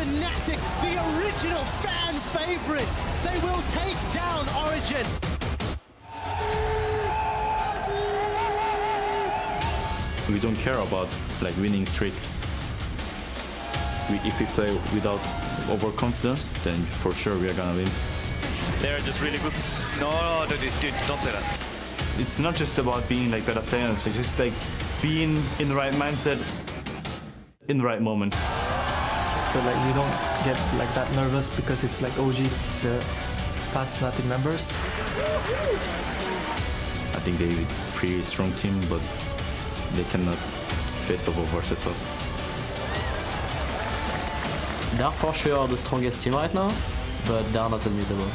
Fnatic, the original fan favorites. They will take down Origin. We don't care about like winning streak. If we play without overconfidence, then for sure we are gonna win. They're just really good. No, dude, don't say that. It's not just about being like better players, it's just like being in the right mindset, in the right moment. But like we don't get like that nervous because it's like OG, the past Fnatic members. I think they're a pretty strong team, but they cannot face off versus us. They're for sure the strongest team right now, but they're not unbeatable.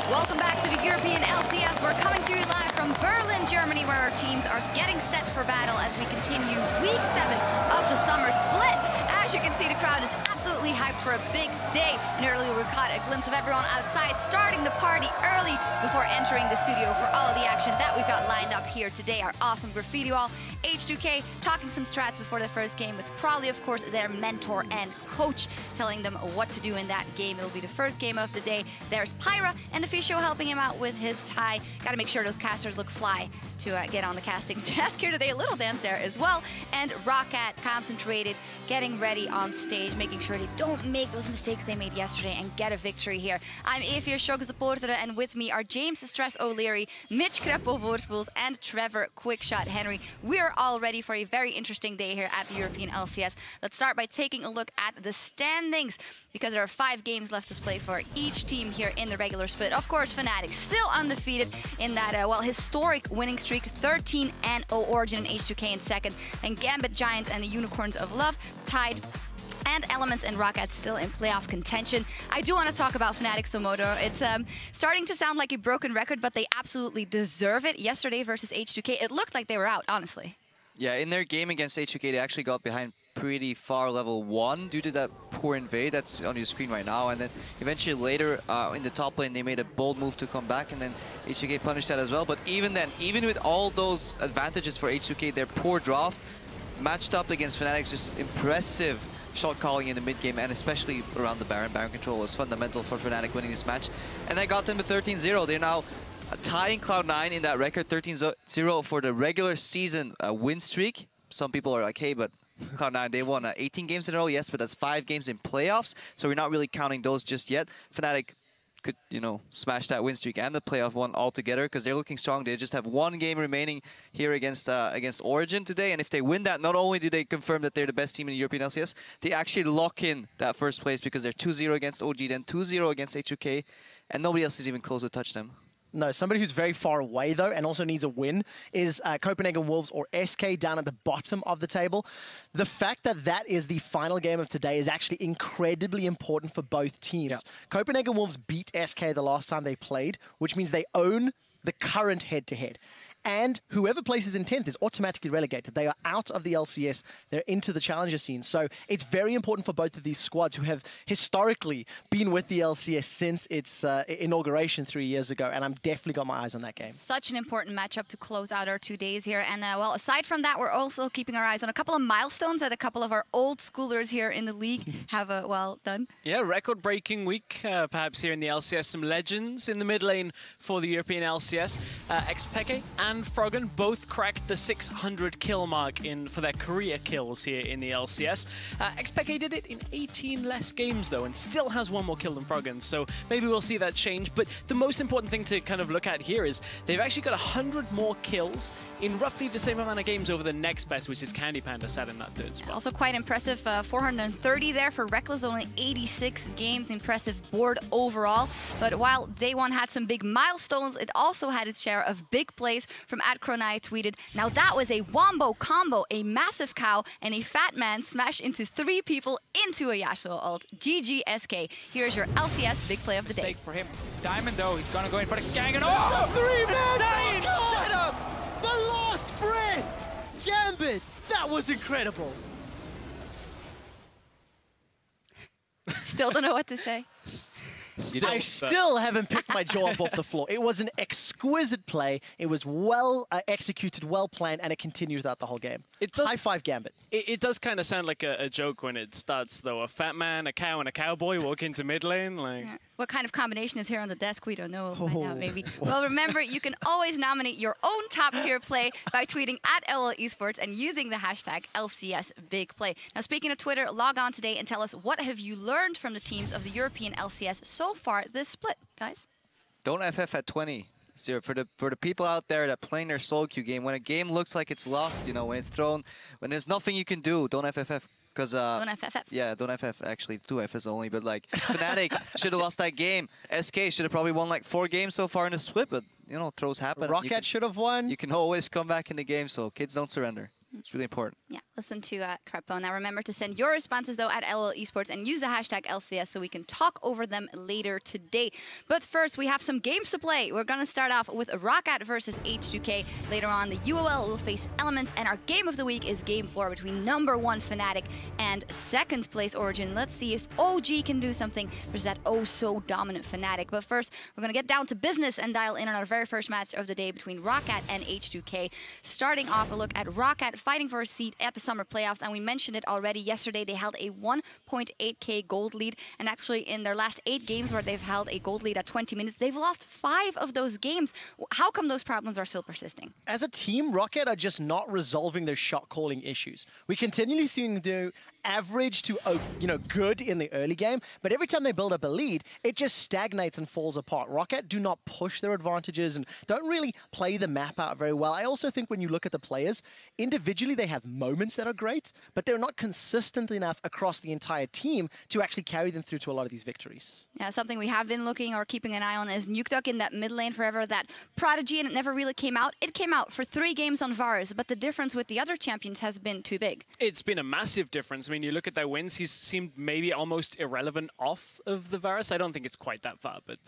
Welcome back to the European LCS. We're coming to you live from Berlin, Germany, where our teams are getting set for battle as we continue week 7 of the summer split. As you can see, the crowd is absolutely hyped for a big day. And earlier we caught a glimpse of everyone outside starting the party early before entering the studio for all of the action that we've got lined up here today. Our awesome graffiti wall, H2k talking some strats before the first game with probably, of course, their mentor and coach telling them what to do in that game. It'll be the first game of the day. There's Pyra and the Fisho helping him out with his tie. Got to make sure those casters look fly to get on the casting task here today. A little dance there as well. And Roccat concentrated, getting ready on stage, making sure they don't make those mistakes they made yesterday and get a victory here. I'm Evie Shock supporter, and with me are James Stress O'Leary, Mitch Kreppel Voorspools, and Trevor Quickshot Henry. We're all ready for a very interesting day here at the European LCS. Let's start by taking a look at the standings, because there are 5 games left to play for each team here in the regular split. Of course, Fnatic still undefeated in that, well, historic winning streak, 13-0 Origin and H2k in second, and Gambit Giants and the Unicorns of Love tied, and Elements and Roccat still in playoff contention. I do want to talk about Fnatic Somoto. It's starting to sound like a broken record, but they absolutely deserve it. Yesterday versus H2k, it looked like they were out, honestly. Yeah, in their game against H2k, they actually got behind pretty far level 1 due to that poor invade that's on your screen right now. And then eventually later in the top lane, they made a bold move to come back, and then H2k punished that as well. But even then, even with all those advantages for H2k, their poor draft matched up against Fnatic's just impressive shot calling in the mid game, and especially around the Baron. Baron control was fundamental for Fnatic winning this match. And that got them to 13-0. They're now tying Cloud9 in that record, 13-0 for the regular season win streak. Some people are like, hey, but Cloud9, they won 18 games in a row. Yes, but that's 5 games in playoffs, so we're not really counting those just yet. Fnatic could, you know, smash that win streak and the playoff one altogether, because they're looking strong. They just have 1 game remaining here against Origin today, and if they win that, not only do they confirm that they're the best team in the European LCS, they actually lock in that first place, because they're 2-0 against OG, then 2-0 against H2k, and nobody else is even close to touch them. No, somebody who's very far away, though, and also needs a win is Copenhagen Wolves, or SK, down at the bottom of the table. The fact that that is the final game of today is actually incredibly important for both teams. Yeah. Copenhagen Wolves beat SK the last time they played, which means they own the current head-to-head. And whoever places in 10th is automatically relegated. They are out of the LCS. They're into the challenger scene. So it's very important for both of these squads, who have historically been with the LCS since its inauguration 3 years ago. And I've definitely got my eyes on that game. Such an important matchup to close out our 2 days here. And well, aside from that, we're also keeping our eyes on a couple of milestones that a couple of our old schoolers here in the league have well done. Yeah, record-breaking week, perhaps here in the LCS. Some legends in the mid lane for the European LCS. X2k and Froggen both cracked the 600 kill mark for their career kills here in the LCS. X2k did it in 18 less games though, and still has 1 more kill than Froggen, so maybe we'll see that change. But the most important thing to kind of look at here is they've actually got 100 more kills in roughly the same amount of games over the next best, which is Candy Panda, sat in that 3rd spot. Also quite impressive, 430 there for Reckless, only 86 games. Impressive board overall. But while Day 1 had some big milestones, it also had its share of big plays. From @Cronai tweeted, "Now that was a wombo combo, a massive cow and a fat man smash into 3 people into a Yasuo ult. GG SK. Here's your LCS big play of the day." Mistake for him. Diamond though, he's gonna go in for the gang and oh! 3-man setup! was incredible. Still don't know what to say. I still haven't picked my jaw up off the floor. It was an exquisite play. It was well executed, well planned, and it continued throughout the whole game. High five, Gambit. It does kind of sound like a joke when it starts, though. A fat man, a cow, and a cowboy walk into mid lane. Like, yeah. What kind of combination is here on the desk? We don't know. We'll find out, maybe. Well, remember, you can always nominate your own top-tier play by tweeting at LOL Esports and using the hashtag LCSBigPlay. Now, speaking of Twitter, log on today and tell us what have you learned from the teams of the European LCS so far this split, guys? Don't FF at 20. So for the people out there that playing their solo queue game, when a game looks like it's lost, you know, when it's thrown, when there's nothing you can do, don't FF. Because don't FF. Yeah, don't FF. Actually, 2 FS only. But like, Fnatic should have lost that game. SK should have probably won like 4 games so far in the split. But you know, throws happen. Roccat should have won. You can always come back in the game. So kids, don't surrender. It's really important. Yeah, listen to Crepo. Now remember to send your responses though at LOL Esports and use the hashtag LCS so we can talk over them later today. But first, we have some games to play. We're going to start off with Roccat versus H2k. Later on, the UOL will face Elements, and our game of the week is Game 4 between #1 Fnatic and 2nd place Origin. Let's see if OG can do something versus that oh-so-dominant Fnatic. But first, we're going to get down to business and dial in on our very first match of the day between Roccat and H2k. Starting off, a look at Roccat fighting for a seat at the summer playoffs, and we mentioned it already yesterday. They held a 1.8k gold lead, and actually in their last 8 games where they've held a gold lead at 20 minutes, they've lost 5 of those games. How come those problems are still persisting? As a team, Roccat are just not resolving their shot calling issues. We continually see them do average to good in the early game, but every time they build up a lead, it just stagnates and falls apart. Roccat do not push their advantages and don't really play the map out very well. I also think when you look at the players, individually they have moments that are great, but they're not consistent enough across the entire team to actually carry them through to a lot of these victories. Yeah, something we have been looking or keeping an eye on is Nukeduck in that mid lane forever, that prodigy, and it never really came out. It came out for 3 games on Varus, but the difference with the other champions has been too big. It's been a massive difference. I mean, you look at their wins, he's seemed maybe almost irrelevant off of the Varus. I don't think it's quite that far, but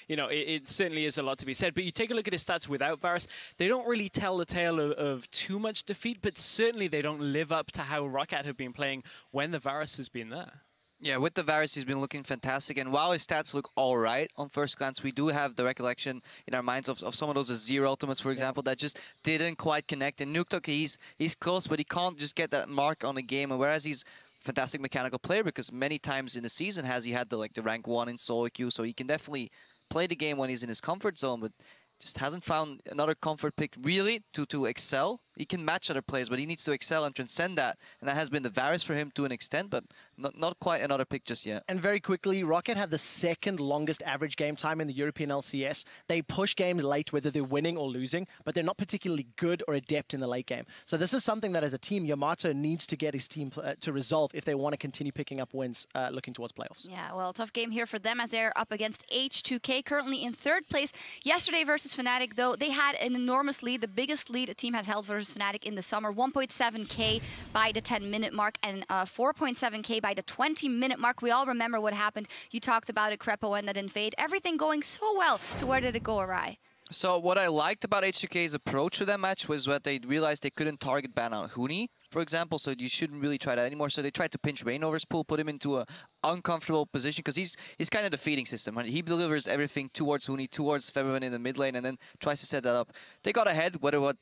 it certainly is a lot to be said. But you take a look at his stats without Varus, they don't really tell the tale of too much defeat, but certainly they don't live up to how Roccat have been playing when the Varus has been there. Yeah, with the Varus, he's been looking fantastic. And while his stats look all right on first glance, we do have the recollection in our minds of some of those Azir ultimates, for example, that just didn't quite connect. And Nukeduck, he's close, but he can't just get that mark on the game. And whereas he's fantastic mechanical player, because many times in the season he had the rank 1 in solo queue, so he can definitely play the game when he's in his comfort zone, but just hasn't found another comfort pick really to excel. He can match other players, but he needs to excel and transcend that. And that has been the Varus for him to an extent, but not quite another pick just yet. And very quickly, Roccat have the 2nd longest average game time in the European LCS. They push games late, whether they're winning or losing, but they're not particularly good or adept in the late game. So this is something that as a team, Yamato needs to get his team to resolve if they want to continue picking up wins looking towards playoffs. Yeah, well, tough game here for them as they're up against H2k, currently in 3rd place. Yesterday versus Fnatic, though, they had an enormous lead, the biggest lead a team has held versus Fnatic in the summer, 1.7k by the 10-minute mark and 4.7k by the 20-minute mark. We all remember what happened. You talked about it, Crepo, and that invade. Everything going so well. So where did it go awry? So what I liked about H2k's approach to that match was that they realized they couldn't target ban out Huni, for example, so you shouldn't really try that anymore. So they tried to pinch Reignover's pool, put him into a uncomfortable position, because he's kind of the feeding system. Right? He delivers everything towards Huni, towards Febiven in the mid lane, and then tries to set that up. They got ahead, whether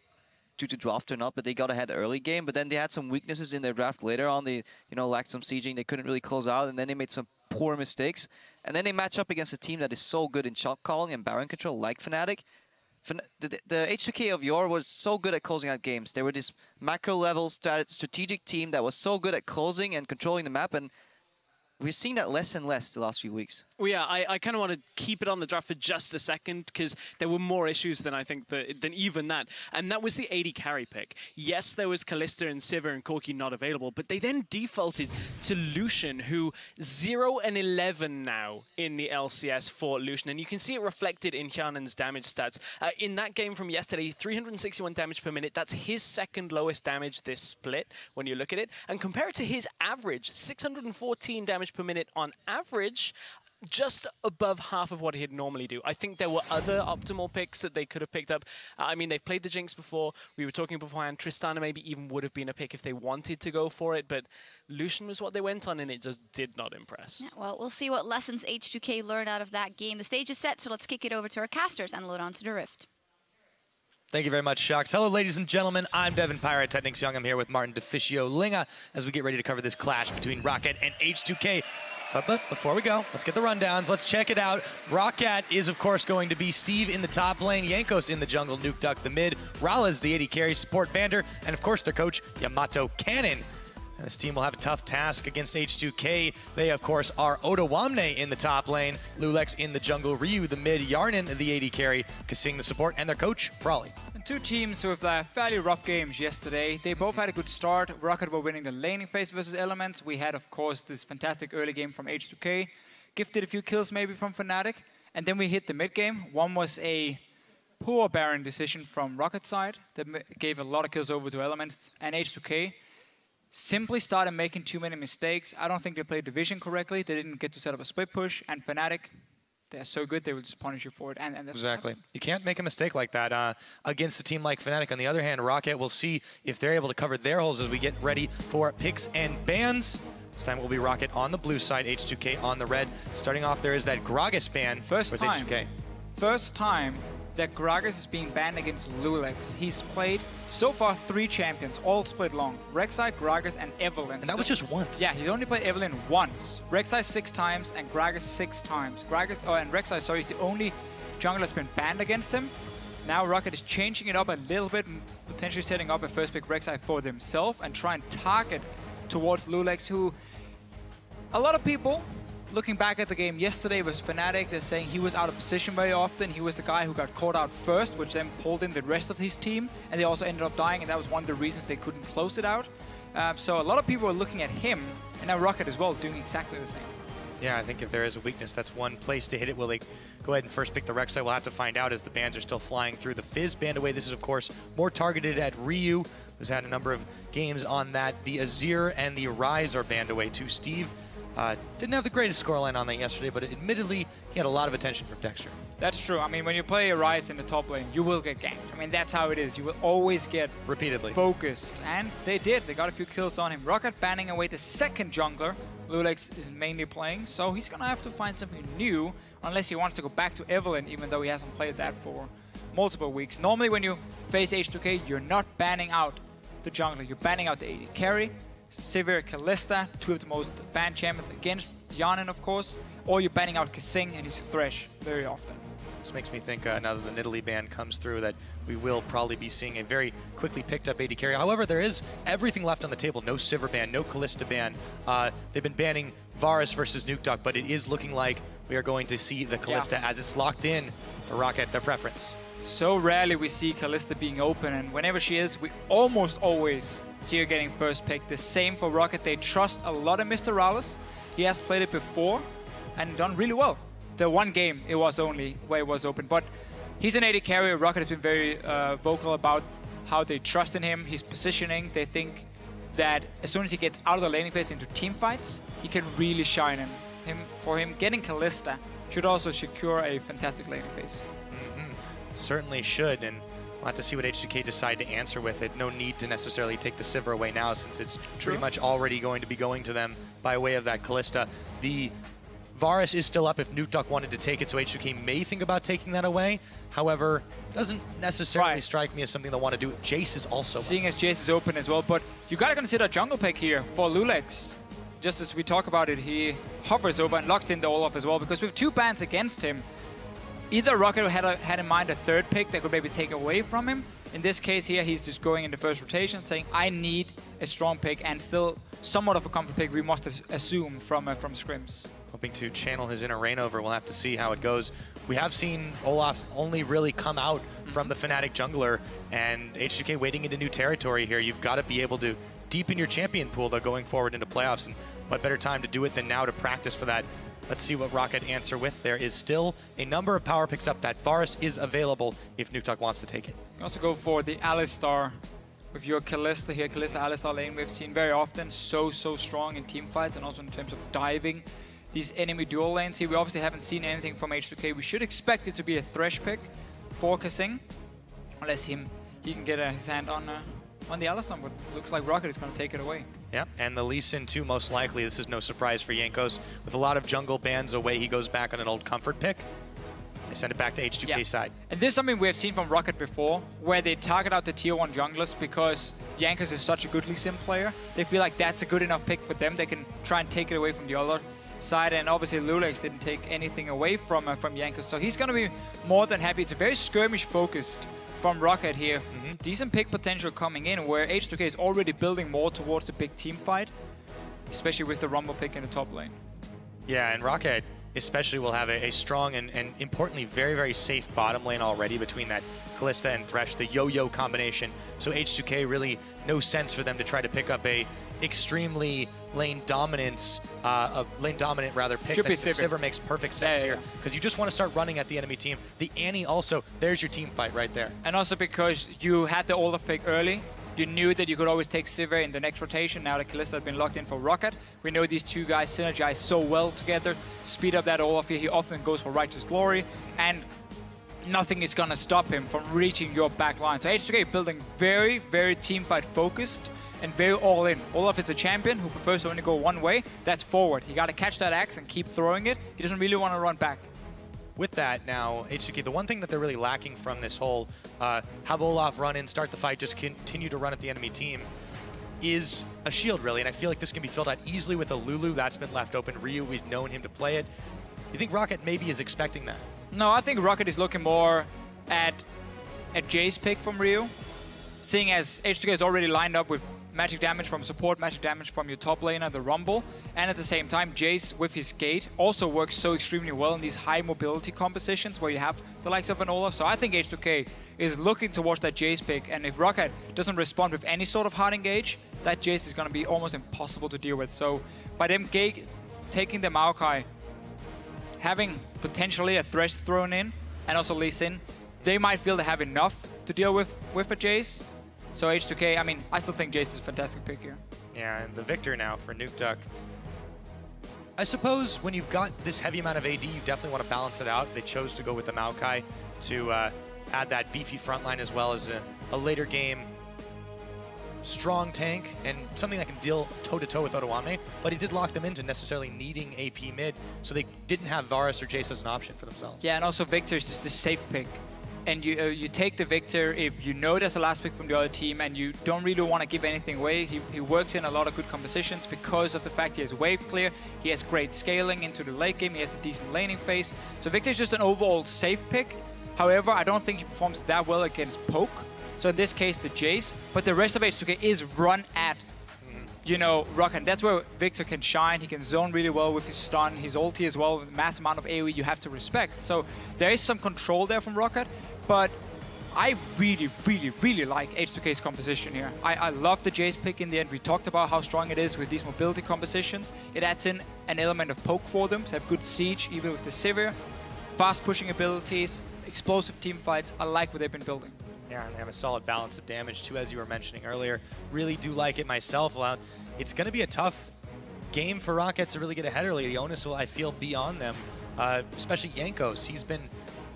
due to draft or not, but they got ahead early game, but then they had some weaknesses in their draft later on. They lacked some sieging, they couldn't really close out, and then they made some poor mistakes. And then they match up against a team that is so good in shot calling and Baron control, like Fnatic. The H2k of yore was so good at closing out games. They were this macro level strategic team that was so good at closing and controlling the map, and we're seeing that less and less the last few weeks. Well, yeah, I kind of want to keep it on the draft for just a second, because there were more issues than I think than even that. And that was the AD carry pick. Yes, there was Kalista and Sivir and Corki not available, but they then defaulted to Lucian, who 0 and 11 now in the LCS for Lucian. And you can see it reflected in Hjarnan's damage stats. In that game from yesterday, 361 damage per minute. That's his 2nd lowest damage this split when you look at it. And compare it to his average, 614 damage per minute on average. just above half of what he'd normally do. I think there were other optimal picks that they could have picked up. I mean, they've played the Jinx before. We were talking beforehand, Tristana maybe even would have been a pick if they wanted to go for it, but Lucian was what they went on, and it just did not impress. Yeah, well, we'll see what lessons H2k learned out of that game. The stage is set, so let's kick it over to our casters and load on to the Rift. Thank you very much, Shox. Hello, ladies and gentlemen. I'm Devin Pirate Technics Young. I'm here with Martin DeFicio Linga as we get ready to cover this clash between Roccat and H2k. But before we go, let's get the rundowns. Let's check it out. Roccat is, of course, going to be Steve in the top lane, Jankos in the jungle, Nukeduck the mid, Rallas the AD carry, support Vander, and, of course, their coach, Yamato Cannon. And this team will have a tough task against H2k. They, of course, are Otawamne in the top lane, Lulex in the jungle, Ryu the mid, Yarnan the AD carry, Kasing the support, and their coach, Brawley. And two teams with fairly rough games yesterday. They both had a good start. Roccat were winning the laning phase versus Elements. We had, of course, this fantastic early game from H2k. Gifted a few kills maybe from Fnatic. And then we hit the mid game. One was a poor Baron decision from Rockat's side that gave a lot of kills over to Elements. And H2k simply started making too many mistakes. I don't think they played Division correctly. They didn't get to set up a split push. And Fnatic, they're so good, they will just punish you for it. And that's exactly. You can't make a mistake like that against a team like Fnatic. On the other hand, Roccat will see if they're able to cover their holes as we get ready for picks and bans. This time it will be Roccat on the blue side, H2k on the red. Starting off, there is that Gragas ban with H2k. First time that Gragas is being banned against Lulex. He's played so far 3 champions, all split long. Rek'Sai, Gragas, and Evelynn. And that was just once. Yeah, he's only played Evelynn once. Rek'Sai 6 times and Gragas 6 times. And Rek'Sai, sorry, is the only jungler that's been banned against him. Now Roccat is changing it up a little bit, potentially setting up a first pick Rek'Sai for themselves and try and target towards Lulex, who a lot of people looking back at the game yesterday was Fnatic. They're saying he was out of position very often. He was the guy who got caught out first, which then pulled in the rest of his team. And they also ended up dying, and that was one of the reasons they couldn't close it out. So a lot of people are looking at him, and now Roccat as well, doing exactly the same. Yeah, I think if there is a weakness, that's one place to hit it. Will they go ahead and first pick the Rek'Sai? We'll have to find out as the bans are still flying through. The Fizz banned away. This is, of course, more targeted at Ryu, who's had a number of games on that. The Azir and the Ryze are banned away too. Steve didn't have the greatest scoreline on that yesterday, but admittedly, he had a lot of attention from Dexter. That's true. I mean, when you play a Ryze in the top lane, you will get ganked. I mean, that's how it is. You will always get repeatedly focused. And they did. They got a few kills on him. Roccat banning away the second jungler. Lulex is mainly playing, so he's going to have to find something new, unless he wants to go back to Evelynn, even though he hasn't played that for multiple weeks. Normally, when you face H2k, you're not banning out the jungler. You're banning out the AD carry, Sivir, Kalista, 2 of the most banned champions against Yarnan, of course, or you're banning out Kasing and his Thresh very often. This makes me think now that the Nidalee ban comes through that we will probably be seeing a very quickly picked up AD carry. However, there is everything left on the table. No Sivir ban, no Kalista ban. They've been banning Varus versus Nukeduck, but it is looking like we are going to see the Kalista as it's locked in for Roccat, their preference. So rarely we see Kalista being open, and whenever she is, we almost always see her getting first pick. The same for Roccat. They trust a lot in Mr. Rallas. He has played it before and done really well. The one game it was only where it was open, but he's an AD carrier. Roccat has been very vocal about how they trust in him, his positioning. They think that as soon as he gets out of the laning phase into team fights, he can really shine. And for him, getting Kalista should also secure a fantastic laning phase. Certainly should, and we'll have to see what H2k decide to answer with it. No need to necessarily take the Sivir away now, since it's pretty much already going to be going to them by way of that Kalista. The Varus is still up if Nukeduck wanted to take it, so H2k may think about taking that away. However, doesn't necessarily strike me as something they want to do. Jace is also seeing as Jace is open as well, but you gotta consider jungle pick here for Lulex. Just as we talk about it, he hovers over and locks in the Olaf as well, because with 2 bans against him, either Roccat had in mind a third pick that could maybe take away from him. In this case here, he's just going in the first rotation, saying, I need a strong pick and still somewhat of a comfort pick, we must assume, from scrims. Hoping to channel his inner Reignover. We'll have to see how it goes. We have seen Olaf only really come out from the Fnatic jungler, and H2k wading into new territory here. You've got to be able to deepen your champion pool, though, going forward into playoffs, and what better time to do it than now to practice for that. Let's see what Roccat answer with. There is still a number of power picks up. That Varus is available if Nukeduck wants to take it. You can also go for the Alistar with your Kalista here. Kalista Alistar lane we've seen very often. So strong in team fights and also in terms of diving these enemy dual lanes here. We obviously haven't seen anything from H2k. We should expect it to be a Thresh pick for Kasing, unless he can get his hand on the Alistar, but looks like Roccat is going to take it away. Yep, and the Lee Sin too, most likely. This is no surprise for Jankos. With a lot of jungle bans away, he goes back on an old comfort pick. They send it back to H2k side. And this is something we have seen from Roccat before, where they target out the tier 1 junglers because Jankos is such a good Lee Sin player. They feel like that's a good enough pick for them. They can try and take it away from the other side, and obviously Lulex didn't take anything away from Jankos, so he's going to be more than happy. It's a very skirmish-focused from Roccat here. Decent pick potential coming in, where H2k is already building more towards the big team fight, especially with the Rumble pick in the top lane. Yeah, and Roccat especially will have a strong and importantly very, very safe bottom lane already between that Kalista and Thresh, the yo-yo combination. So H2k really no sense for them to try to pick up a extremely lane dominant rather pick. Should be Sivir makes perfect sense here, because you just want to start running at the enemy team. The Annie also, there's your team fight right there. And also because you had the Olaf pick early, you knew that you could always take Sivir in the next rotation. Now that Kalista had been locked in for Roccat, we know these two guys synergize so well together. Speed up that Olaf here. He often goes for Righteous Glory, and nothing is going to stop him from reaching your back line. So H2k building very, very teamfight focused and very all in. Olaf is a champion who prefers to only go one way. That's forward. You got to catch that axe and keep throwing it. He doesn't really want to run back. With that now, H2k, the one thing that they're really lacking from this whole have Olaf run in, start the fight, just continue to run at the enemy team, is a shield, really. And I feel like this can be filled out easily with a Lulu. That's been left open. Ryu, we've known him to play it. You think Roccat maybe is expecting that? No, I think Roccat is looking more at a Jace pick from Ryu, seeing as H2k is already lined up with magic damage from support, magic damage from your top laner, the Rumble, and at the same time, Jace with his gate also works so extremely well in these high mobility compositions where you have the likes of an Olaf. So I think H2k is looking towards that Jace pick, and if Roccat doesn't respond with any sort of hard engage, that Jace is going to be almost impossible to deal with. So by them taking the Maokai, having potentially a Thresh thrown in, and also Lee Sin, they might feel they have enough to deal with a Jace. So H2k, I mean, I still think Jace is a fantastic pick here. Yeah, and the Victor now for Nukeduck. I suppose when you've got this heavy amount of AD, you definitely want to balance it out. They chose to go with the Maokai to add that beefy frontline as well as a later game strong tank and something that can deal toe-to-toe with Otoame, but he did lock them into necessarily needing AP mid, so they didn't have Varus or Jace as an option for themselves. Yeah, and also Victor is just a safe pick. And you take the Victor if you know there's a last pick from the other team and you don't really want to give anything away. He works in a lot of good compositions because of the fact he has wave clear, he has great scaling into the late game, he has a decent laning phase. So Victor is just an overall safe pick. However, I don't think he performs that well against poke. So in this case, the Jace, but the rest of H2k is run at, you know, Roccat. That's where Victor can shine. He can zone really well with his stun, his ulti as well, with a mass amount of AoE you have to respect. So there is some control there from Roccat, but I really, really, really like H2k's composition here. I love the Jace pick in the end. We talked about how strong it is with these mobility compositions. It adds in an element of poke for them to have good siege, even with the Sivir. Fast pushing abilities, explosive team fights. I like what they've been building. Yeah, and they have a solid balance of damage too, as you were mentioning earlier. Really do like it myself. It's going to be a tough game for Roccat to really get ahead early. The onus will, I feel, be on them, especially Jankos. He's been,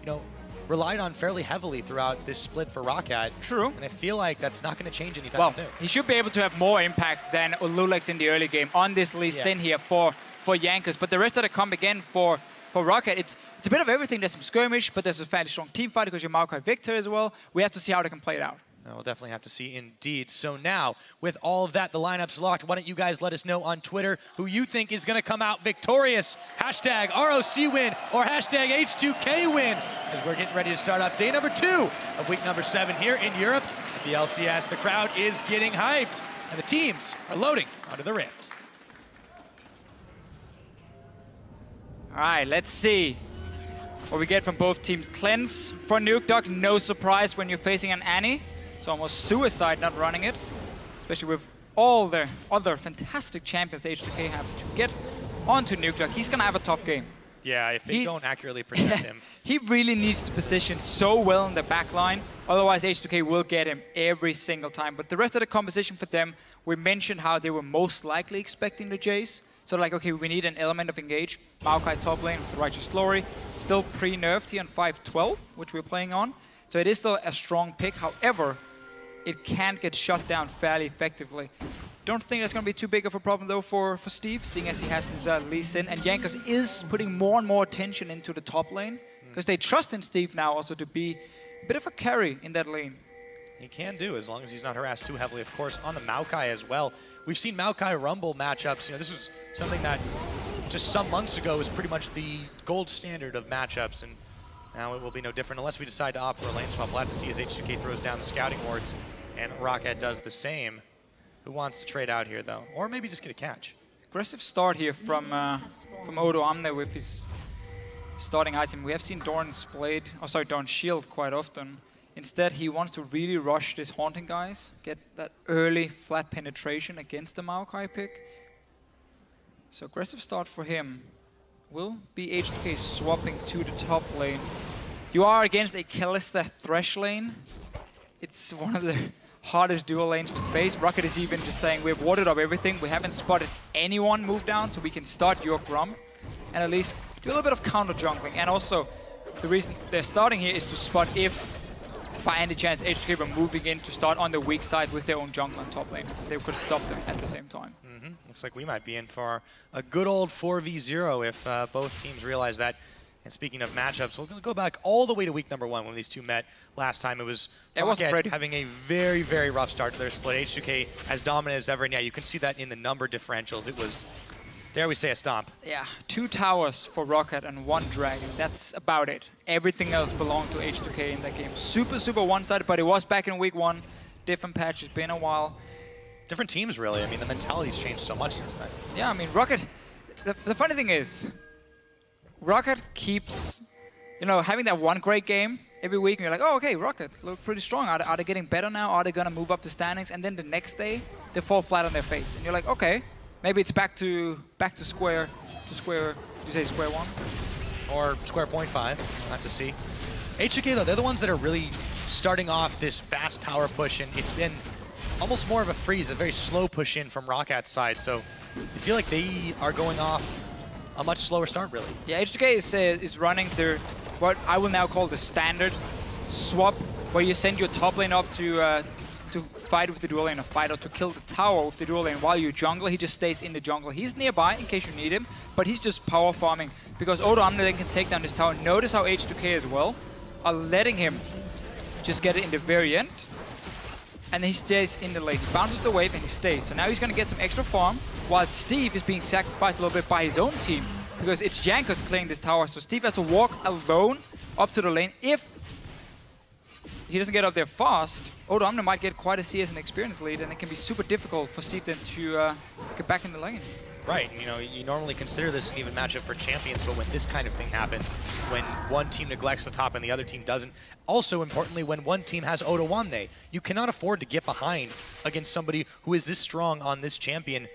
you know, relied on fairly heavily throughout this split for Roccat. True. And I feel like that's not going to change anytime soon. He should be able to have more impact than Lulex in the early game on this Lee Sin here for Jankos. But the rest of the comp again for Roccat, it's a bit of everything. There's some skirmish, but there's a fairly strong team fight because you're Maokai Victor as well. We have to see how they can play it out. We'll definitely have to see indeed. So now, with all of that, the lineup's locked. Why don't you guys let us know on Twitter who you think is going to come out victorious? Hashtag ROC win or hashtag H2K win. As we're getting ready to start off day number 2 of week number 7 here in Europe at the LCS. The crowd is getting hyped, and the teams are loading onto the Rift. All right, let's see what we get from both teams. Cleanse for Nukeduck, no surprise when you're facing an Annie. It's almost suicide not running it, especially with all the other fantastic champions H2k have to get onto Nukeduck. He's going to have a tough game. Yeah, if they don't accurately protect him. He really needs to position so well in the back line, otherwise H2k will get him every single time. But the rest of the composition for them, we mentioned how they were most likely expecting the Jace. So like, okay, we need an element of engage. Maokai top lane with the Righteous Glory. Still pre-nerfed here on 5.12, which we're playing on. So it is still a strong pick. However, it can get shut down fairly effectively. Don't think that's going to be too big of a problem though for Steve, seeing as he has this Lee Sin. And Jankos is putting more and more attention into the top lane, because they trust in Steve now also to be a bit of a carry in that lane. He can do, as long as he's not harassed too heavily, of course, on the Maokai as well. We've seen Maokai Rumble matchups. You know, this was something that just some months ago was pretty much the gold standard of matchups, and now it will be no different unless we decide to opt for a lane swap. We'll have to see as H2k throws down the scouting wards, and Roccat does the same. Who wants to trade out here, though? Or maybe just get a catch. Aggressive start here from Odo Amne with his starting item. We have seen Dorn's Blade, oh sorry, Dorn's Shield quite often. Instead, he wants to really rush this Haunting guys, get that early flat penetration against the Maokai pick. So aggressive start for him. Will be H2k swapping to the top lane. You are against a Kalista Thresh lane. It's one of the hardest dual lanes to face. Roccat is even just saying we've warded up everything. We haven't spotted anyone move down, so we can start your Grum and at least do a little bit of counter jungling. And also, the reason they're starting here is to spot if by any chance H2k were moving in to start on the weak side with their own jungle on top lane. They could stop them at the same time. Looks like we might be in for a good old 4v0 if both teams realize that. And speaking of matchups, we're going to go back all the way to week number 1 when these two met last time. It was Roccat having a very, very rough start to their split. H2k as dominant as ever, and yeah, you can see that in the number differentials. It was, dare we say, a stomp. Yeah, 2 towers for Roccat and 1 dragon. That's about it. Everything else belonged to H2k in that game. Super, super one-sided, but it was back in week 1. Different patch, it's been a while. Different teams, really. I mean, the mentality's changed so much since then. Yeah, I mean, Roccat, the funny thing is, Roccat keeps, you know, having that one great game every week, and you're like, oh, okay, Roccat look pretty strong. Are they getting better now? Are they going to move up the standings? And then the next day, they fall flat on their face. And you're like, okay, maybe it's back to square one? Or square 0.5, we'll have to see. H2k, though, they're the ones that are really starting off this fast tower push, and it's been almost more of a freeze, a very slow push in from Rockat's side. So I feel like they are going off a much slower start, really. Yeah, H2k is running their, what I will now call the standard swap, where you send your top lane up to fight with the dual lane, or fight or to kill the tower with the dual lane while you jungle. He just stays in the jungle. He's nearby in case you need him, but he's just power farming because Odo Amne then can take down this tower. Notice how H2k as well are letting him just get it in the very end, and then he stays in the lane. He bounces the wave and he stays. So now he's going to get some extra farm, while Steve is being sacrificed a little bit by his own team, because it's Jankos clearing this tower. So Steve has to walk alone up to the lane. If he doesn't get up there fast, Odo Amne might get quite a CS and experience lead, and it can be super difficult for Steve then to get back in the lane. Right, you know, you normally consider this an even matchup for champions, but when this kind of thing happens, when one team neglects the top and the other team doesn't, also importantly, when one team has Odo Amne, you cannot afford to get behind against somebody who is this strong on this champion.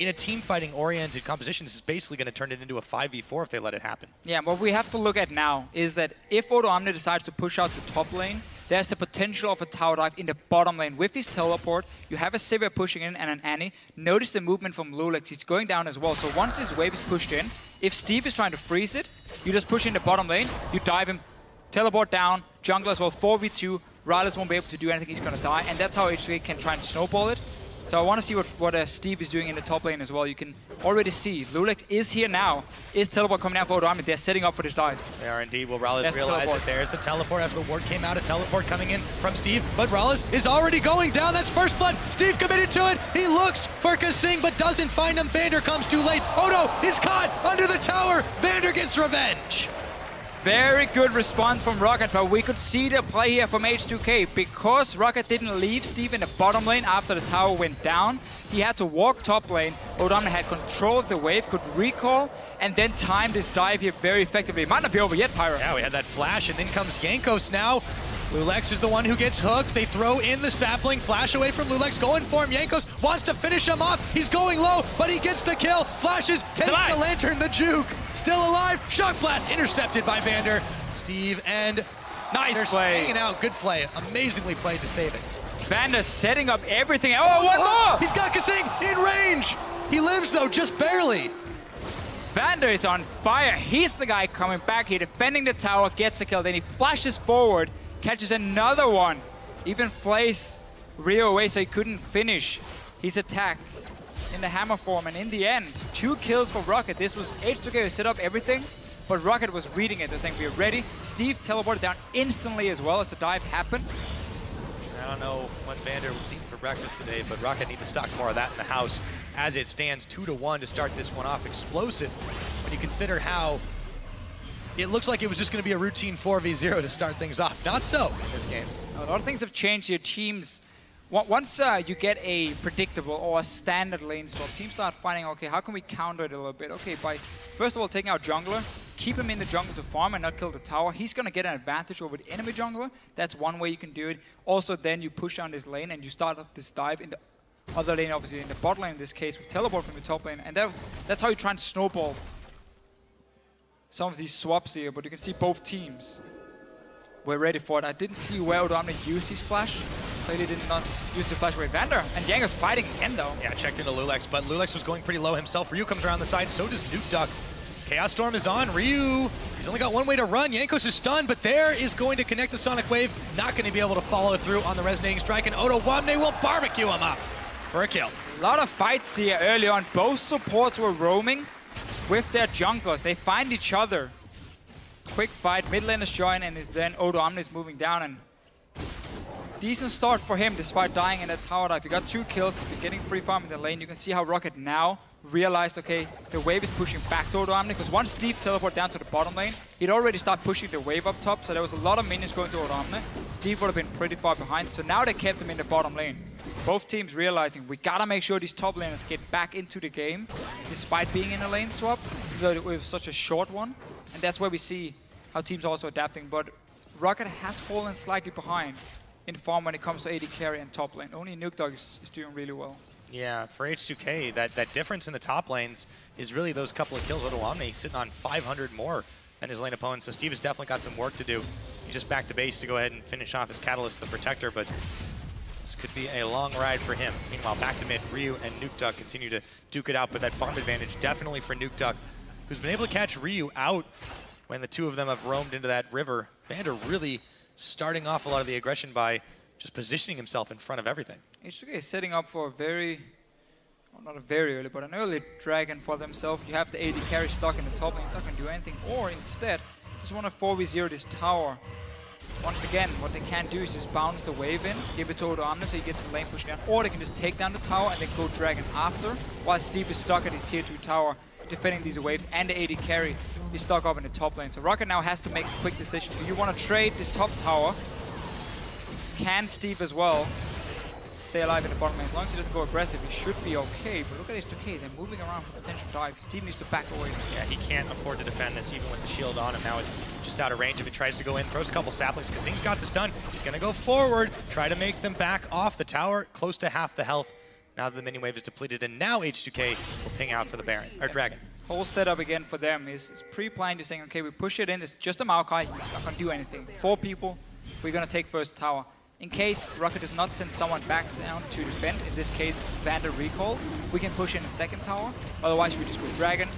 In a team-fighting oriented composition, this is basically going to turn it into a 5v4 if they let it happen. Yeah, what we have to look at now is that if Odo Amne decides to push out the top lane, there's the potential of a tower dive in the bottom lane. With his teleport, you have a Sivir pushing in and an Annie. Notice the movement from Lulex. He's going down as well. So once this wave is pushed in, if Steve is trying to freeze it, you just push in the bottom lane, you dive him, teleport down, jungle as well, 4v2. Rylers won't be able to do anything, he's going to die. And that's how H2k can try and snowball it. So I want to see what Steve is doing in the top lane as well. You can already see Lulex is here now. Is teleport coming out for Odo Amne? They're setting up for this dive. They are indeed. Will Rylers realize that there's the teleport after the ward came out? A teleport coming in from Steve, but Rylers is already going down. That's first blood. Steve committed to it. He looks for Kasing, but doesn't find him. Vander comes too late. Odo is caught under the tower. Vander gets revenge. Very good response from Roccat, but we could see the play here from H2k. Because Roccat didn't leave Steve in the bottom lane after the tower went down, he had to walk top lane. Odo Amne had control of the wave, could recall, and then time this dive here very effectively. It might not be over yet, Pyro. Yeah, we had that flash, and in comes Jankos now. Lulex is the one who gets hooked. They throw in the sapling, flash away from Lulex, going for him. Jankos wants to finish him off. He's going low, but he gets the kill. Flashes, takes the lantern, the juke. Still alive. Shock blast intercepted by Vander. Steve and nice play. Hanging out. Good play. Amazingly played to save it. Vander setting up everything. Oh, one more! He's got Kasing in range. He lives, though, just barely. Vander is on fire. He's the guy coming back here, defending the tower, gets a kill. Then he flashes forward, catches another one. Even flays Rio away so he couldn't finish his attack in the hammer form. And in the end, 2 kills for Roccat. This was H2k who set up everything, but Roccat was reading it. They're saying, we're ready. Steve teleported down instantly as well as the dive happened. I don't know what Vander was eating for breakfast today, but Roccat need to stock more of that in the house. As it stands 2-1 to start this one off. Explosive when you consider how it looks like it was just going to be a routine 4v0 to start things off. Not so in this game. A lot of things have changed here. Teams, once you get a predictable or a standard lane swap, teams start finding, okay, how can we counter it a little bit? Okay, by first of all taking out jungler, keep him in the jungle to farm and not kill the tower. He's going to get an advantage over the enemy jungler. That's one way you can do it. Also, then you push down this lane and you start up this dive in the other lane, obviously in the bot lane in this case, with teleport from the top lane. And that's how you try and snowball some of these swaps here. But you can see both teams were ready for it. I didn't see where Odomne used his flash. Clearly did not use the flash with Vander. And Yanger's fighting again though. Yeah, checked into Lulex, but Lulex was going pretty low himself. Ryu comes around the side, so does Nuke Duck. Chaos Storm is on. Ryu, he's only got one way to run. Jankos is stunned, but there is going to connect the Sonic Wave. Not going to be able to follow through on the Resonating Strike, and Odomne will barbecue him up for a kill. A lot of fights here early on. Both supports were roaming with their junglers. They find each other. Quick fight, mid laners join, and then Odomne is moving down. And decent start for him despite dying in that tower dive. He got 2 kills, he's been getting free farm in the lane. You can see how Roccat now realized, okay, the wave is pushing back to Odomne, because once Steve teleported down to the bottom lane, he'd already started pushing the wave up top, so there was a lot of minions going to Odomne. Steve would have been pretty far behind, so now they kept him in the bottom lane. Both teams realizing we gotta make sure these top laners get back into the game, despite being in a lane swap, though it was such a short one. And that's where we see how teams are also adapting. But Roccat has fallen slightly behind in farm when it comes to AD carry and top lane. Only Nuke Dog is doing really well. Yeah, for H2k, that difference in the top lanes is really those couple of kills. Odomne, he's sitting on 500 more than his lane opponent, so Steve has definitely got some work to do. He's just back to base to go ahead and finish off his Catalyst, the Protector, but this could be a long ride for him. Meanwhile, back to mid, Ryu and Nuke Duck continue to duke it out, but that farm advantage definitely for Nuke Duck, who's been able to catch Ryu out when the two of them have roamed into that river. Vander really starting off a lot of the aggression by just positioning himself in front of everything. H2k is setting up for a very, well, not a very early, but an early dragon for themselves. You have the AD carry stuck in the top lane, it's not going to do anything. Or instead, just want to 4v0 this tower. Once again, what they can do is just bounce the wave in, give it to Odomne so he gets the lane pushing down. Or they can just take down the tower and then go dragon after, while Steve is stuck at his tier 2 tower defending these waves, and the AD carry is stuck up in the top lane. So Roccat now has to make a quick decision. Do you want to trade this top tower? Can Steve as well stay alive in the bottom lane? As long as he doesn't go aggressive, he should be okay. But look at H2k, they're moving around for potential dive. Steve needs to back away. Yeah, he can't afford to defend this even with the shield on him. Now it's just out of range. If he tries to go in, throws a couple saplings. Kazing's got the stun. He's going to go forward, try to make them back off the tower, close to half the health. Now that the mini wave is depleted, and now H2k will ping out for the Baron, or Dragon. Whole setup again for them is pre-planned. You're saying, okay, we push it in. It's just a Maokai. He's not going to do anything. 4 people. We're going to take first tower. In case Roccat does not send someone back down to defend, in this case, Vander recall, we can push in a second tower. Otherwise, we just go Dragon.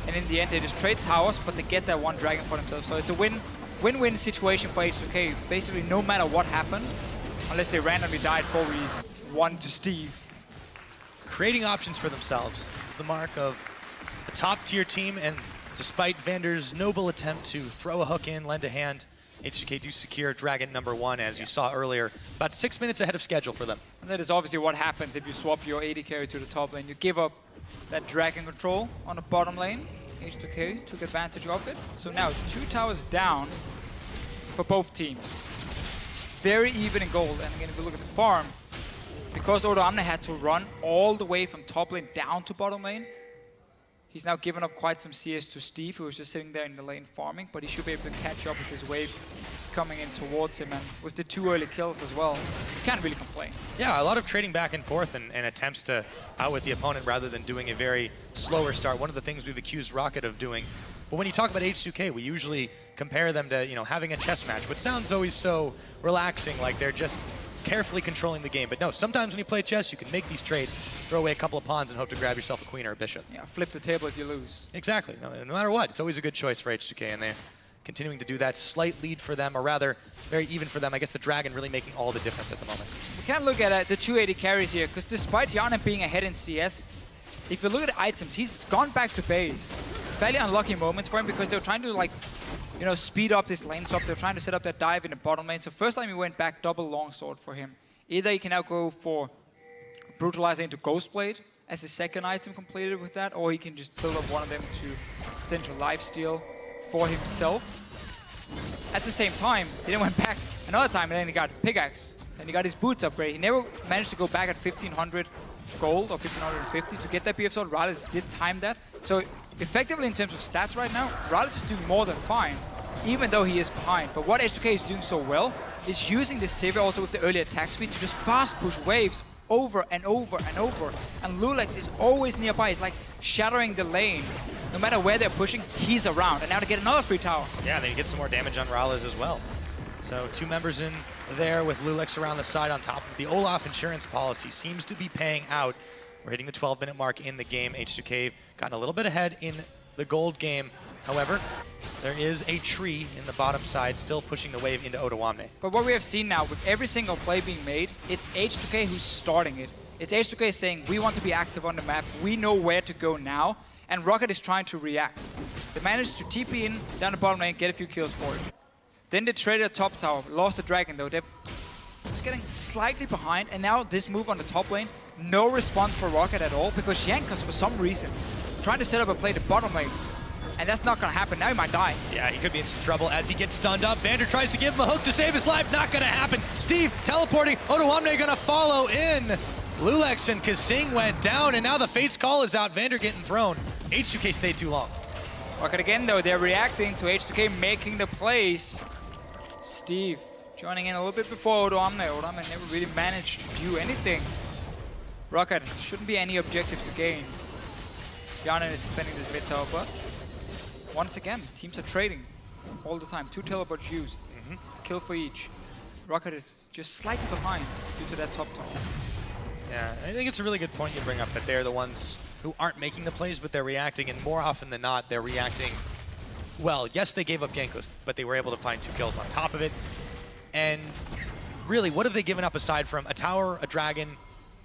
And in the end, they just trade towers, but they get that one Dragon for themselves. So it's a win-win situation for H2k. Basically, no matter what happened, unless they randomly died 4v1 to Steve. Creating options for themselves is the mark of a top-tier team, and despite Vander's noble attempt to throw a hook in, lend a hand, H2k do secure Dragon number 1, as you saw earlier, about 6 minutes ahead of schedule for them. And that is obviously what happens if you swap your AD carry to the top lane. You give up that Dragon control on the bottom lane. H2k took advantage of it. So now 2 towers down for both teams. Very even in gold. And again, if you look at the farm, because Odomne had to run all the way from top lane down to bottom lane, he's now given up quite some CS to Steve, who was just sitting there in the lane farming, but he should be able to catch up with this wave coming in towards him, and with the 2 early kills as well, you can't really complain. Yeah, a lot of trading back and forth and attempts to outwit the opponent rather than doing a very slower start. One of the things we've accused Roccat of doing. But when you talk about H2k, we usually compare them to, you know, having a chess match, which sounds always so relaxing, like they're just carefully controlling the game. But no, sometimes when you play chess, you can make these trades, throw away a couple of pawns, and hope to grab yourself a queen or a bishop. Yeah, flip the table if you lose. Exactly. No matter what, it's always a good choice for H2k, and they're continuing to do that. Slight lead for them, or rather, very even for them. I guess the Dragon really making all the difference at the moment. We can't look at the 280 carries here, because despite Yana being ahead in CS, if you look at the items, he's gone back to base. Fairly unlucky moments for him, because they were trying to, like, you know, speed up this lane swap. They're trying to set up that dive in the bottom lane. So first time he went back, double longsword for him. Either he can now go for Brutalizer into Ghostblade as his second item completed with that, or he can just build up one of them to potential lifesteal for himself. At the same time, he then went back another time, and then he got Pickaxe. And he got his boots upgrade. He never managed to go back at 1500 gold or 1550 to get that BF sword. Rallis did time that. So effectively in terms of stats right now, Rallis is doing more than fine, even though he is behind. But what H2k is doing so well is using the Sivir also with the early attack speed to just fast push waves over and over and over. And Lulex is always nearby. He's like shattering the lane. No matter where they're pushing, he's around. And now to get another free tower. Yeah, they get some more damage on Rallis as well. So 2 members in there with Lulex around the side on top of the Olaf insurance policy seems to be paying out. We're hitting the 12-minute mark in the game. H2k gotten a little bit ahead in the gold game. However, there is a tree in the bottom side still pushing the wave into Odoamne. But what we have seen now with every single play being made, it's H2k who's starting it. It's H2k saying, we want to be active on the map. We know where to go now. And Roccat is trying to react. They managed to TP in down the bottom lane, get a few kills for it. Then they traded a top tower, lost the Dragon though. They're just getting slightly behind, and now this move on the top lane, no response for Roccat at all, because Jankos, for some reason, trying to set up a play the bottom lane, and that's not gonna happen. Now he might die. Yeah, he could be in some trouble as he gets stunned up. Vander tries to give him a hook to save his life, not gonna happen. Steve teleporting, Odoamne gonna follow in. Lulex and Kasing went down, and now the Fate's Call is out. Vander getting thrown. H2k stayed too long. Roccat again though, they're reacting to H2k making the plays. Steve joining in a little bit before Odoamne. Odoamne never really managed to do anything. Roccat shouldn't be any objective to gain. Yanan is defending this mid tower, but once again, teams are trading all the time. 2 teleports used. Kill for each. Roccat is just slightly behind due to that top tower. Yeah, I think it's a really good point you bring up, that they're the ones who aren't making the plays, but they're reacting, and more often than not, they're reacting. Well, yes, they gave up Jankos, but they were able to find 2 kills on top of it. And really, what have they given up aside from a tower, a dragon,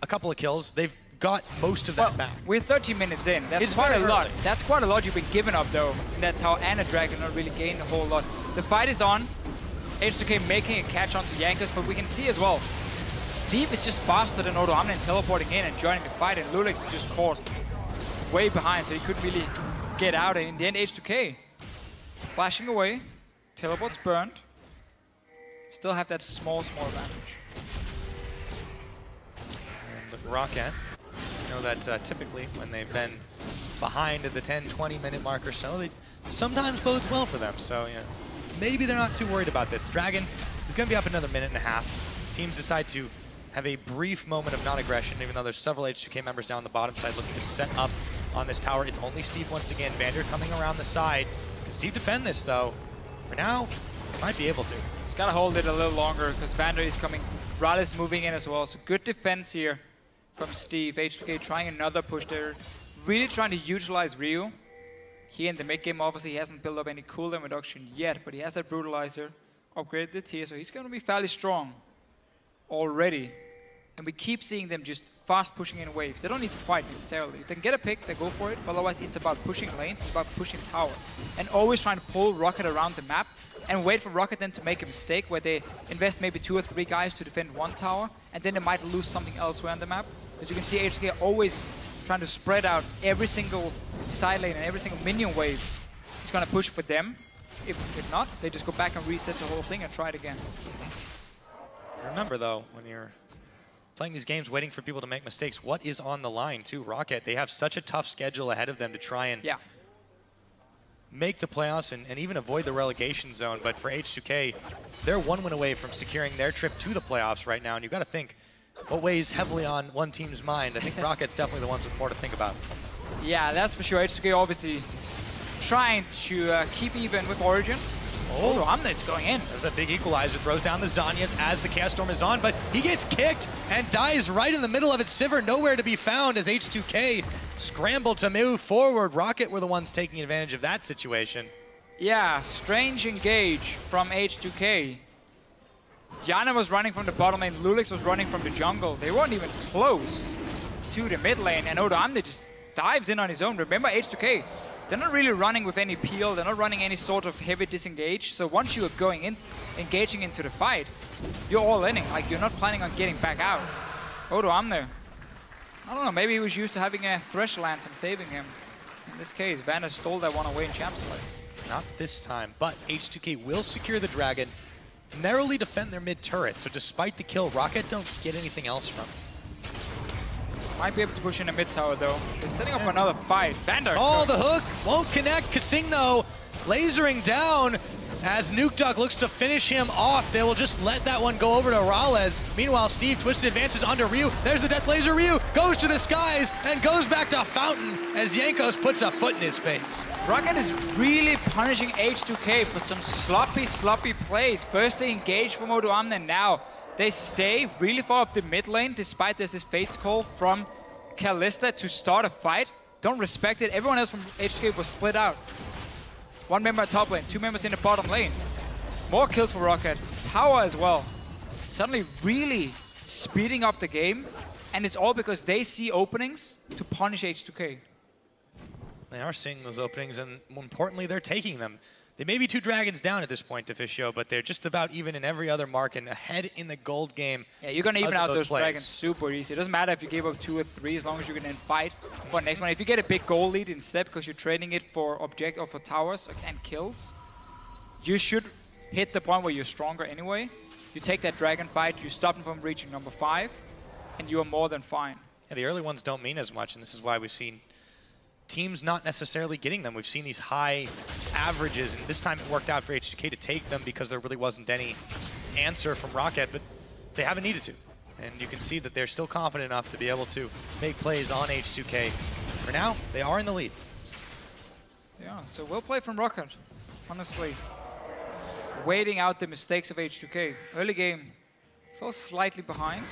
a couple of kills? They've got most of that back. We're 30 minutes in. That's quite a lot. That's quite a lot you've been given up, though, in that tower, and a dragon not really gained a whole lot. The fight is on. H2k making a catch onto Jankos, but we can see as well, Steve is just faster than Odoamne and teleporting in and joining the fight, and Lulex is just caught way behind, so he couldn't really get out. And in the end, H2k flashing away, teleport's burned, still have that small advantage. And Roccat, you know that typically when they've been behind at the 10-20 minute mark or so, they sometimes bodes well for them. So you know, maybe they're not too worried about this. Dragon is going to be up another minute and a half. Teams decide to have a brief moment of non-aggression, even though there's several H2k members down the bottom side looking to set up on this tower. It's only Steve once again. Vander coming around the side. Can Steve defend this, though? For now, he might be able to. He's got to hold it a little longer, because Vander is coming. Rallis moving in as well. So good defense here from Steve. H2k trying another push there. Really trying to utilize Ryu. Here in the mid game, obviously, he hasn't built up any cooldown reduction yet, but he has that Brutalizer, upgraded the tier, so he's going to be fairly strong already. And we keep seeing them just fast pushing in waves. They don't need to fight necessarily. If they can get a pick, they go for it. But otherwise, it's about pushing lanes, it's about pushing towers. And always trying to pull Roccat around the map and wait for Roccat then to make a mistake where they invest maybe 2 or 3 guys to defend 1 tower, and then they might lose something elsewhere on the map. As you can see, H2k always trying to spread out every single side lane and every single minion wave. He's going to push for them. If not, they just go back and reset the whole thing and try it again. Remember, though, when you're playing these games, waiting for people to make mistakes, what is on the line, too? Roccat, they have such a tough schedule ahead of them to try and make the playoffs and even avoid the relegation zone. But for H2k, they're 1 win away from securing their trip to the playoffs right now. And you've got to think what weighs heavily on one team's mind. I think Rocket's definitely the ones with more to think about. Yeah, that's for sure. H2k obviously trying to keep even with Origin. Oh, Omnit's going in. There's a big equalizer, throws down the Zanyas as the Chaos Storm is on, but he gets kicked and dies right in the middle of it. Sivir nowhere to be found as H2k scrambled to move forward. Roccat were the ones taking advantage of that situation. Yeah, strange engage from H2k. Yana was running from the bottom lane, Lulix was running from the jungle. They weren't even close to the mid lane, and Odo Omnit just dives in on his own. Remember, H2k, they're not really running with any peel, they're not running any sort of heavy disengage, so once you are going in, engaging into the fight, you're all in it. Like, you're not planning on getting back out. Odo Omnit, I don't know, maybe he was used to having a Thresh Lantern saving him. In this case, Vanna stole that one away in Champs League. Not this time, but H2k will secure the Dragon, narrowly defend their mid turret, so despite the kill, Roccat don't get anything else from it. Might be able to push in a mid tower though. They're setting up another fight. Vander! Oh, the hook won't connect. Kasing though, lasering down as Nukeduck looks to finish him off. They will just let that one go over to Rales. Meanwhile, Steve twisted advances onto Ryu. There's the death laser. Ryu goes to the skies and goes back to Fountain as Jankos puts a foot in his face. Roccat is really punishing H2k for some sloppy plays. First they engage from Odo Omnit, now they stay really far up the mid lane despite there's this Fate's Call from Kalista to start a fight. Don't respect it. Everyone else from H2k was split out. One member at top lane, 2 members in the bottom lane. More kills for Roccat. Tower as well. Suddenly really speeding up the game, and it's all because they see openings to punish H2k. They are seeing those openings, and more importantly, they're taking them. They may be 2 dragons down at this point, Deficio, but they're just about even in every other mark and ahead in the gold game. Yeah, you're going to even out those dragons super easy. It doesn't matter if you gave up 2 or 3, as long as you can then fight for the next one. If you get a big goal lead instead, because you're trading it for object or for towers and kills, you should hit the point where you're stronger anyway. You take that dragon fight, you stop them from reaching number 5, and you are more than fine. Yeah, the early ones don't mean as much, and this is why we've seen teams not necessarily getting them. We've seen these high averages, and this time it worked out for H2k to take them because there really wasn't any answer from Roccat, but they haven't needed to. And you can see that they're still confident enough to be able to make plays on H2k. For now, they are in the lead. Yeah, so well played from Roccat, honestly. Waiting out the mistakes of H2k. Early game, fell slightly behind.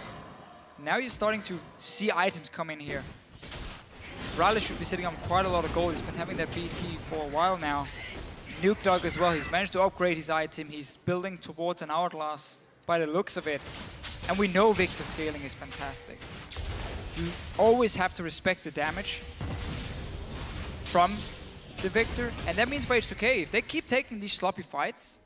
Now you're starting to see items come in here. Raleigh should be sitting on quite a lot of gold. He's been having that BT for a while now. Nukeduck as well. He's managed to upgrade his item. He's building towards an hourglass by the looks of it. And we know Victor's scaling is fantastic. You always have to respect the damage from the Victor. And that means for H2k, if they keep taking these sloppy fights,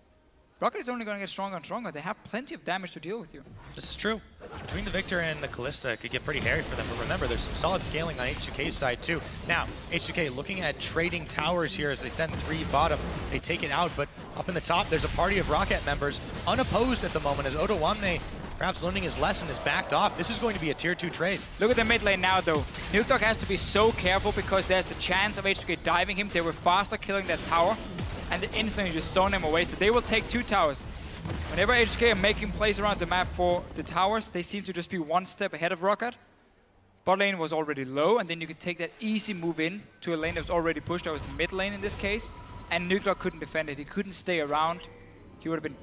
Roccat is only going to get stronger and stronger. They have plenty of damage to deal with you. This is true. Between the Victor and the Kalista, it could get pretty hairy for them. But remember, there's some solid scaling on H2k's side, too. Now, H2k looking at trading towers here as they send 3 bottom. They take it out, but up in the top, there's a party of Roccat members unopposed at the moment as Odo Omnit, perhaps learning his lesson, is backed off. This is going to be a tier 2 trade. Look at the mid lane now, though. Nukeduck has to be so careful because there's a chance of H2k diving him. They were faster killing that tower, and instantly just zone him away. So they will take 2 towers. Whenever H2k are making plays around the map for the towers, they seem to just be 1 step ahead of Roccat. Bot lane was already low, and then you could take that easy move in to a lane that was already pushed. That was the mid lane in this case. And Nukeduck couldn't defend it. He couldn't stay around. He would have been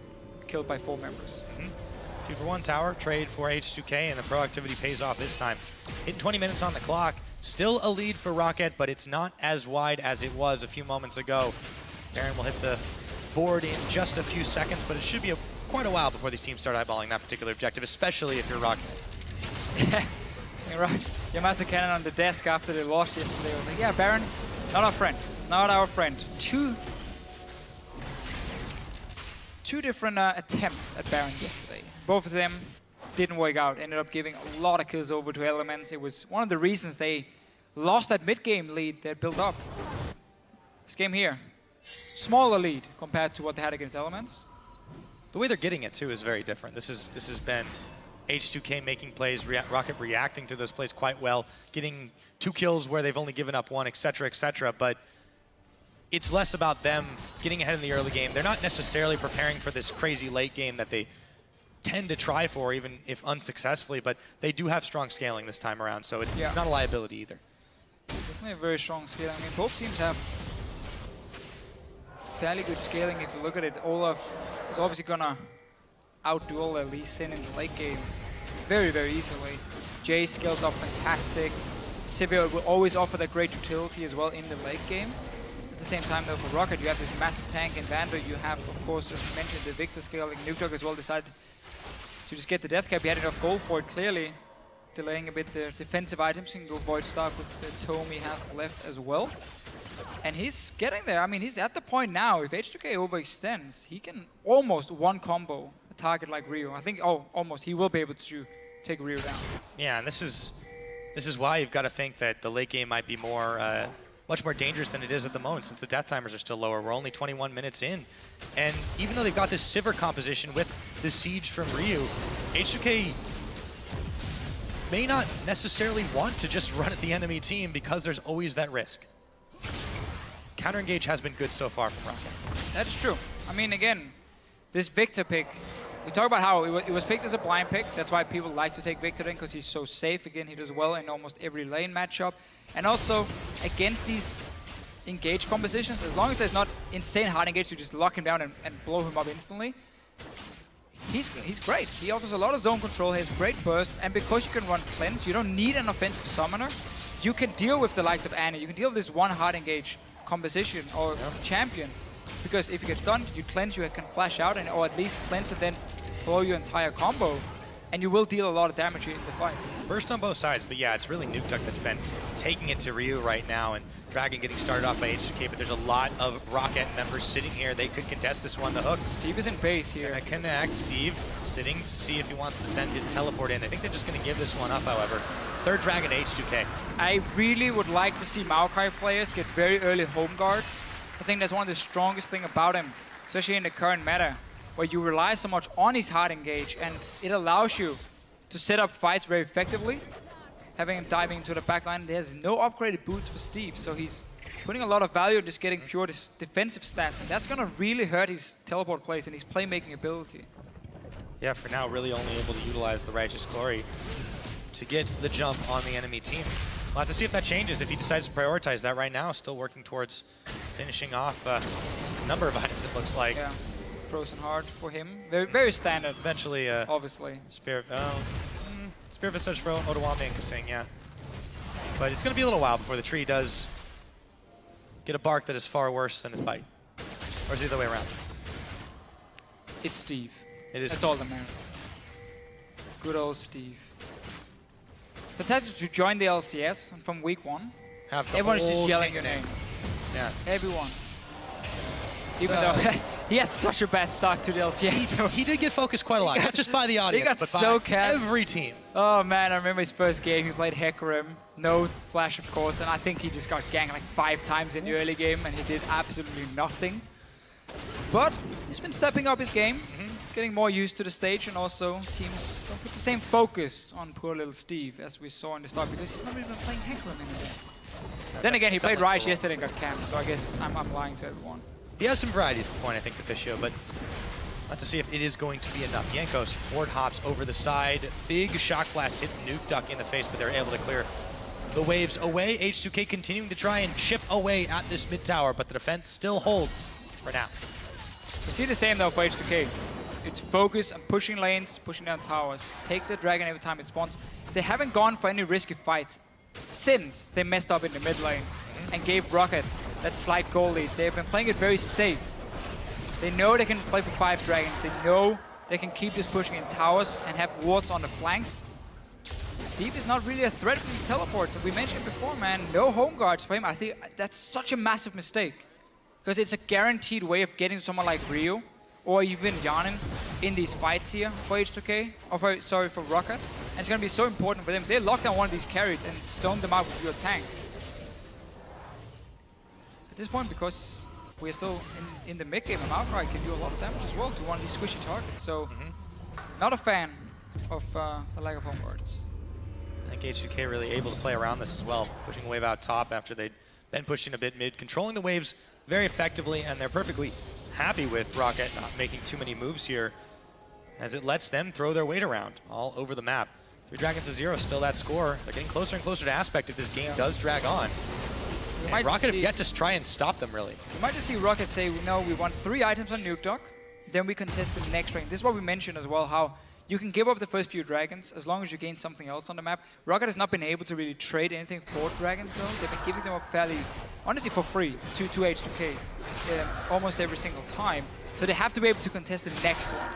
killed by 4 members. 2 for 1 tower trade for H2k, and the proactivity pays off this time. Hitting 20 minutes on the clock. Still a lead for Roccat, but it's not as wide as it was a few moments ago. Baron will hit the board in just a few seconds, but it should be quite a while before these teams start eyeballing that particular objective, especially if you're Roccat. You're right. Yamato Cannon on the desk after they lost yesterday. I was like, yeah, Baron, not our friend. Not our friend. Two different attempts at Baron yesterday. Both of them didn't work out. Ended up giving a lot of kills over to Elements. It was one of the reasons they lost that mid-game lead they had built up. This game here, smaller lead compared to what they had against Elements. The way they're getting it, too, is very different. This has been H2k making plays, Roccat reacting to those plays quite well, getting 2 kills where they've only given up 1, etc., etc., but it's less about them getting ahead in the early game. They're not necessarily preparing for this crazy late game that they tend to try for, even if unsuccessfully, but they do have strong scaling this time around, so it's not a liability either. Definitely a very strong skill. I mean, both teams have fairly good scaling if you look at it. Olaf is obviously gonna outduel Lee Sin in the late game very, very easily. Jay scales up fantastic. Sivir will always offer that great utility as well in the late game. At the same time though, for Roccat, you have this massive tank in Vander. You have, of course, just mentioned the Victor scaling. Nukedog as well decided to just get the death cap. He had enough gold for it, clearly. Delaying a bit the defensive items. He can go Void Stalk with the tome he has left as well. And he's getting there. I mean, he's at the point now, if H2k overextends, he can almost one combo a target like Rio. I think, almost, he will be able to take Rio down. Yeah, and this is why you've got to think that the late game might be more, much more dangerous than it is at the moment, since the death timers are still lower. We're only 21 minutes in. And even though they've got this Sivir composition with the siege from Ryu, H2k may not necessarily want to just run at the enemy team because there's always that risk. Counter engage has been good so far from Roccat. That's true. I mean, again, this Victor pick, we talk about how it was picked as a blind pick. That's why people like to take Victor in, because he's so safe. Again, he does well in almost every lane matchup. And also, against these engage compositions, as long as there's not insane hard engage to just lock him down and blow him up instantly, he's great. He offers a lot of zone control, he has great burst, and because you can run cleanse, you don't need an offensive summoner. You can deal with the likes of Annie, you can deal with this one hard engage composition or champion, because if you get stunned, you cleanse, you can flash out, and or at least cleanse and then blow your entire combo, and you will deal a lot of damage in the fights. Burst on both sides, but yeah, it's really Nukedog that's been taking it to Ryu right now, and Dragon getting started off by H2k, but there's a lot of Roccat members sitting here. They could contest this one. The hook. Steve is in base here. Gonna connect. Steve sitting to see if he wants to send his teleport in. I think they're just gonna give this one up, however. Third Dragon to H2k. I really would like to see Maokai players get very early home guards. I think that's one of the strongest things about him, especially in the current meta, where you rely so much on his hard engage, and it allows you to set up fights very effectively. Having him diving into the backline, there's no upgraded boots for Steve, so he's putting a lot of value in just getting pure defensive stats, and that's gonna really hurt his teleport plays and his playmaking ability. Yeah, for now, really only able to utilize the Righteous Glory to get the jump on the enemy team. We'll have to see if that changes, if he decides to prioritize that right now. Still working towards finishing off a number of items, it looks like. Yeah, Frozen Heart for him. Very, very standard. Eventually, obviously. Spirit Visage for Odawame and Kasing, yeah. But it's going to be a little while before the tree does get a bark that is far worse than its bite. Or is it the other way around? It's Steve. It is. That's all that matters. Good old Steve. Fantastic to join the LCS from week 1. Everyone is just yelling your name. Yeah. Everyone. Even though he had such a bad start to the LCS. He did get focused quite a lot, not just by the audience, he got but so by capped. every team. Oh man, I remember his first game, he played Hecarim. No flash, of course, and I think he just got ganked like 5 times in the early game, and he did absolutely nothing. But he's been stepping up his game, getting more used to the stage, and also teams don't put the same focus on poor little Steve as we saw in the start, because he's not even playing Hecarim anymore. Then again, he played Ryze yesterday and got camped, so I guess I'm lying to everyone. He has some variety at the point, I think, Officio, but let's see if it is going to be enough. Jankos forward hops over the side. Big shock blast hits Nukedog in the face, but they're able to clear the waves away. H2k continuing to try and chip away at this mid tower, but the defense still holds for now. We see the same though for H2k. It's focus on pushing lanes, pushing down towers. Take the dragon every time it spawns. They haven't gone for any risky fights since they messed up in the mid lane and gave Roccat that slight goal lead. They've been playing it very safe. They know they can play for 5 dragons. They know they can keep this pushing in towers and have wards on the flanks. Steve is not really a threat with these teleports. And we mentioned before, man, no home guards for him. I think that's such a massive mistake, because it's a guaranteed way of getting someone like Rio or even Yanin in these fights here for H2k, or for Roccat. And it's going to be so important for them. They lock down one of these carries and zone them out with your tank. At this point, because we're still in the mid game, and Maokai can do a lot of damage as well to one of these squishy targets. So, not a fan of the lack of home guards. I think H2k really able to play around this as well, pushing a wave out top after they'd been pushing a bit mid, controlling the waves very effectively, and they're perfectly happy with Roccat not making too many moves here, as it lets them throw their weight around all over the map. 3 dragons to 0, still that score. They're getting closer and closer to Aspect if this game does drag on. Roccat have yet to try and stop them, really. You might just see Roccat say, no, we want 3 items on Nuke Dog, then we contest the next rank. This is what we mentioned as well, how you can give up the first few dragons as long as you gain something else on the map. Roccat has not been able to really trade anything for dragons, though. They've been giving them up fairly, honestly, for free to H2k almost every single time. So they have to be able to contest the next one.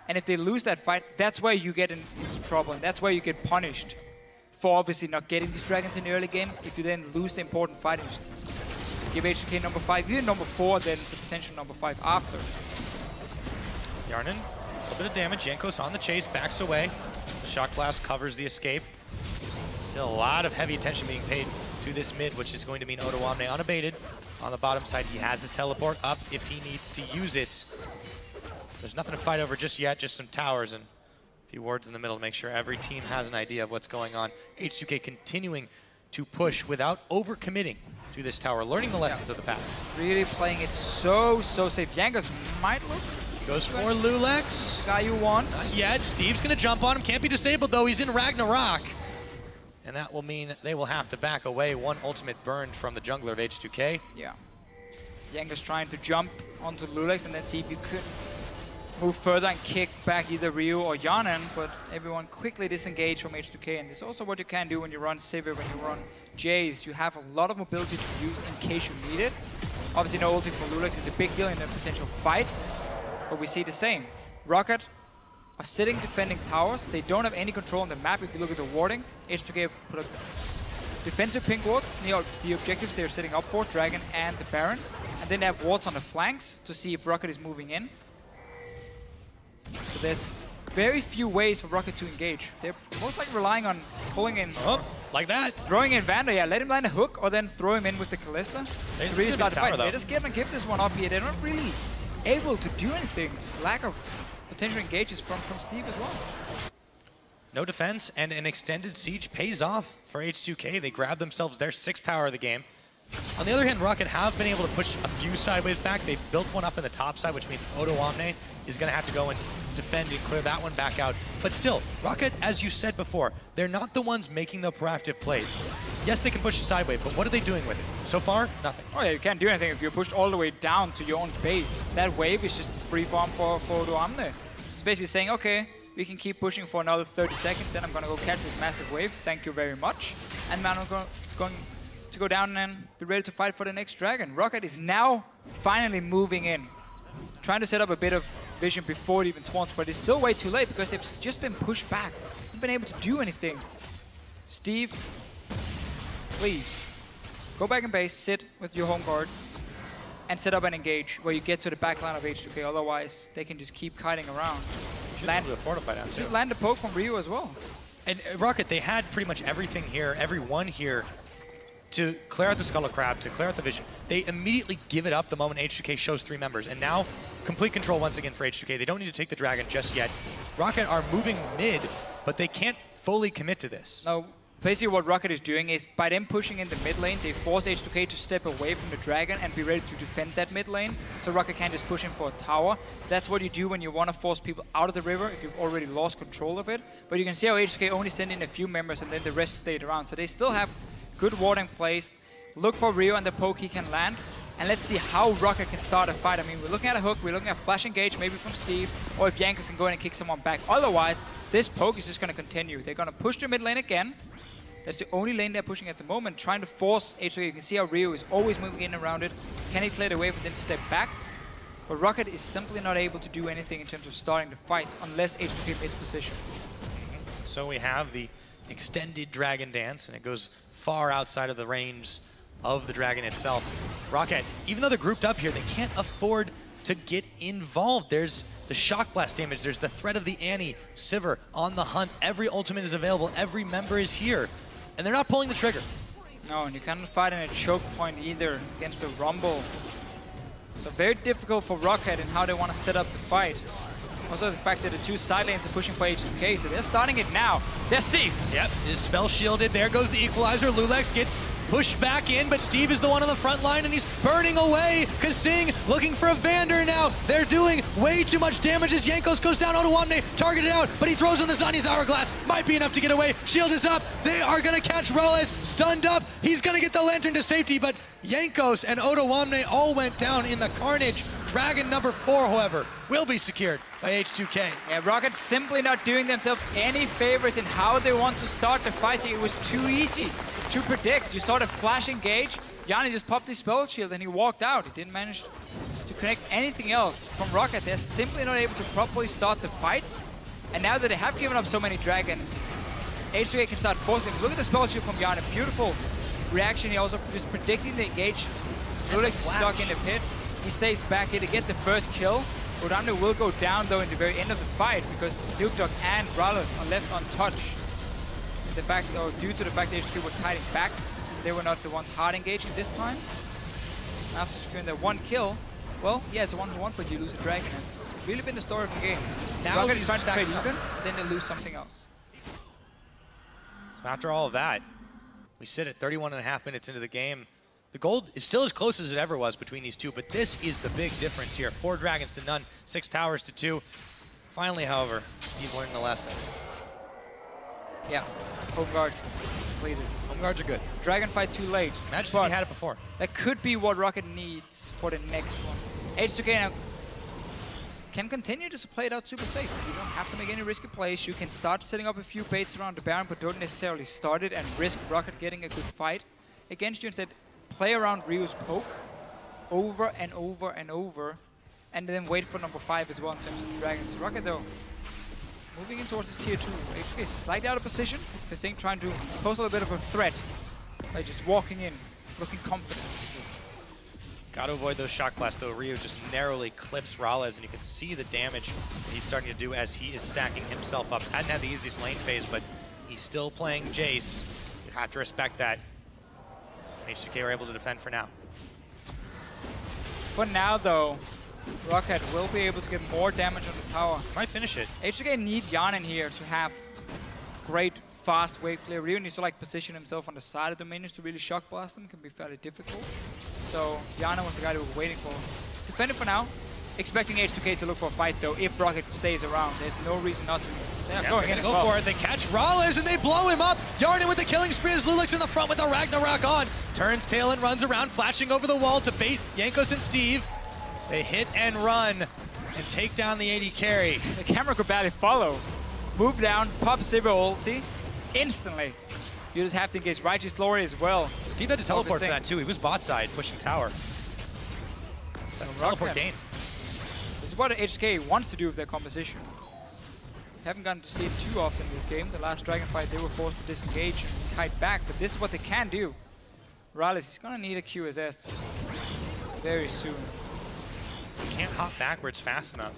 And if they lose that fight, that's where you get into trouble, and that's where you get punished for obviously not getting these dragons in the early game. If you then lose the important fight and give H2k number 5, even number 4, then the potential number 5 after. Yarnin, a little bit of damage. Jankos on the chase, backs away. The Shock Blast covers the escape. Still a lot of heavy attention being paid to this mid, which is going to mean Odoamne unabated. On the bottom side, he has his teleport up if he needs to use it. There's nothing to fight over just yet, just some towers and a few wards in the middle to make sure every team has an idea of what's going on. H2k continuing to push without overcommitting to this tower, learning the lessons of the past. Really playing it so safe. Jankos might look. Goes for Lulex. Guy you want. Not yet. Steve's going to jump on him. Can't be disabled, though. He's in Ragnarok. And that will mean they will have to back away. One ultimate burned from the jungler of H2k. Yeah. Jankos trying to jump onto Lulex and then see if you could move further and kick back either Ryu or Yarnin, but everyone quickly disengaged from H2k. And this is also what you can do when you run Sivir, when you run Jace. You have a lot of mobility to use in case you need it. Obviously, no ulti for Lulex is a big deal in a potential fight, but we see the same. Roccat are sitting defending towers. They don't have any control on the map. If you look at the warding, H2k put up defensive pink wards near the objectives they're setting up for, Dragon and the Baron. And then they have wards on the flanks to see if Roccat is moving in. So there's very few ways for Roccat to engage. They're most likely relying on pulling in... Oh, like that. Throwing in Vander, yeah. Let him land a hook or then throw him in with the Kalista. They really start the fight. They just give this one up here. They're not really able to do anything. Just lack of potential engages from Steve as well. No defense, and an extended siege pays off for H2k. They grab themselves their 6th tower of the game. On the other hand, Roccat have been able to push a few sideways back. They've built one up in the top side, which means Odoamne is going to have to go and defend and clear that one back out. But still, Roccat, as you said before, they're not the ones making the proactive plays. Yes, they can push it sideways, but what are they doing with it? So far, nothing. Oh yeah, you can't do anything if you're pushed all the way down to your own base. That wave is just a free farm for Odoamne. It's basically saying, okay, we can keep pushing for another 30 seconds, then I'm going to go catch this massive wave. Thank you very much. And man, I'm going to go down and be ready to fight for the next dragon. Roccat is now finally moving in, trying to set up a bit of vision before it even spawns, but it's still way too late because they've just been pushed back. They've been able to do anything. Steve, please, go back in base, sit with your home guards, and set up an engage where you get to the back line of H2k, otherwise they can just keep kiting around. Just land a poke from Ryu as well. And Roccat, they had pretty much everything here, everyone here, to clear out the Skull of Crab, to clear out the vision. They immediately give it up the moment H2k shows 3 members. And now, complete control once again for H2k. They don't need to take the dragon just yet. Roccat are moving mid, but they can't fully commit to this. No, basically what Roccat is doing is, by them pushing in the mid lane, they force H2k to step away from the dragon and be ready to defend that mid lane. So Roccat can't just push in for a tower. That's what you do when you want to force people out of the river, if you've already lost control of it. But you can see how H2k only sent in a few members and then the rest stayed around. So they still have good warding placed. Look for Ryu and the poke he can land. And let's see how Roccat can start a fight. I mean, we're looking at a hook, we're looking at flash engage maybe from Steve, or if Jankos can go in and kick someone back. Otherwise, this poke is just going to continue. They're going to push the mid lane again. That's the only lane they're pushing at the moment, trying to force H2k. You can see how Ryu is always moving in around it. Can he clear the wave and then step back? But Roccat is simply not able to do anything in terms of starting the fight unless H2k mispositions. So we have the extended Dragon Dance, and it goes far outside of the range of the dragon itself. Roccat, even though they're grouped up here, they can't afford to get involved. There's the Shock Blast damage, there's the threat of the Annie, Sivir on the hunt. Every ultimate is available, every member is here, and they're not pulling the trigger. No, and you can't fight in a choke point either against the Rumble. So very difficult for Roccat in how they want to set up the fight. Also the fact that the 2 side lanes are pushing for H2k, so they're starting it now. There's Steve! Yep, his spell shielded. There goes the equalizer. Lulex gets push back in, but Steve is the one on the front line, and he's burning away. Kasing looking for a Vander now. They're doing way too much damage as Jankos goes down. Odoamne targeted out, but he throws on the Zanya's Hourglass. Might be enough to get away. Shield is up. They are going to catch Rales, stunned up. He's going to get the Lantern to safety, but Jankos and Odoamne all went down in the carnage. Dragon number 4, however, will be secured by H2k. Yeah, Roccat simply not doing themselves any favors in how they want to start the fight. It was too easy to predict. You saw the flash engage. Yanni just popped his spell shield and he walked out. He didn't manage to connect anything else from Roccat. They're simply not able to properly start the fights. And now that they have given up so many dragons, H2k can start forcing them. Look at the spell shield from Yanni. Beautiful reaction. He also just predicting the engage. Lulex is stuck in the pit. He stays back here to get the first kill. Odoamne will go down though in the very end of the fight because Duke Dog and Rales are left untouched. The fact, or due to the fact that H2k was hiding back, they were not the ones hard engaging this time. After securing their 1 kill, well, yeah, it's a 1-1, but you lose a dragon. And it's really been the story of the game. Now Roccat is trying to trade even, then they lose something else. So after all of that, we sit at 31.5 minutes into the game. The gold is still as close as it ever was between these two, but this is the big difference here. 4 dragons to none, 6 towers to 2. Finally, however, Steve learned the lesson. Yeah, home guards completed. Home guards are good. Dragon fight too late. Imagine if he had it before. That could be what Roccat needs for the next one. H2k now can continue to play it out super safe. You don't have to make any risky plays. You can start setting up a few baits around the Baron, but don't necessarily start it and risk Roccat getting a good fight against you. Instead, play around Ryu's poke over and over and over, and then wait for number 5 as well in terms of dragons. Roccat though, moving in towards his tier 2. H2k is slightly out of position. Kasing trying to pose a little bit of a threat by just walking in, looking confident. Gotta avoid those shock blasts though. Ryu just narrowly clips Rales, and you can see the damage that he's starting to do as he is stacking himself up. Hadn't had the easiest lane phase, but he's still playing Jace. You have to respect that. H2k were able to defend for now. For now though, Roccat will be able to get more damage on the tower. Might finish it. H2k need Jan in here to have great fast wave clear. Ryu needs to like position himself on the side of the minions to really shock blast them. Can be fairly difficult. So Yana was the guy that we were waiting for. Defend it for now. Expecting H2k to look for a fight though if Roccat stays around. There's no reason not to. They're going in go for it. They catch Rales and they blow him up. Yarnin with the killing spree as Lulex in the front with the Ragnarok on. Turns tail and runs around, flashing over the wall to bait Jankos and Steve. They hit and run and take down the AD carry. The camera could barely follow. Move down, pop Silver ulti instantly. You just have to engage Righteous Glory as well. Steve had to teleport for that too. He was bot side pushing tower. Teleport gain. This is what H2k wants to do with their composition. Haven't gotten to see it too often in this game. The last dragon fight they were forced to disengage and kite back, but this is what they can do. Rales is gonna need a QSS very soon. He can't hop backwards fast enough.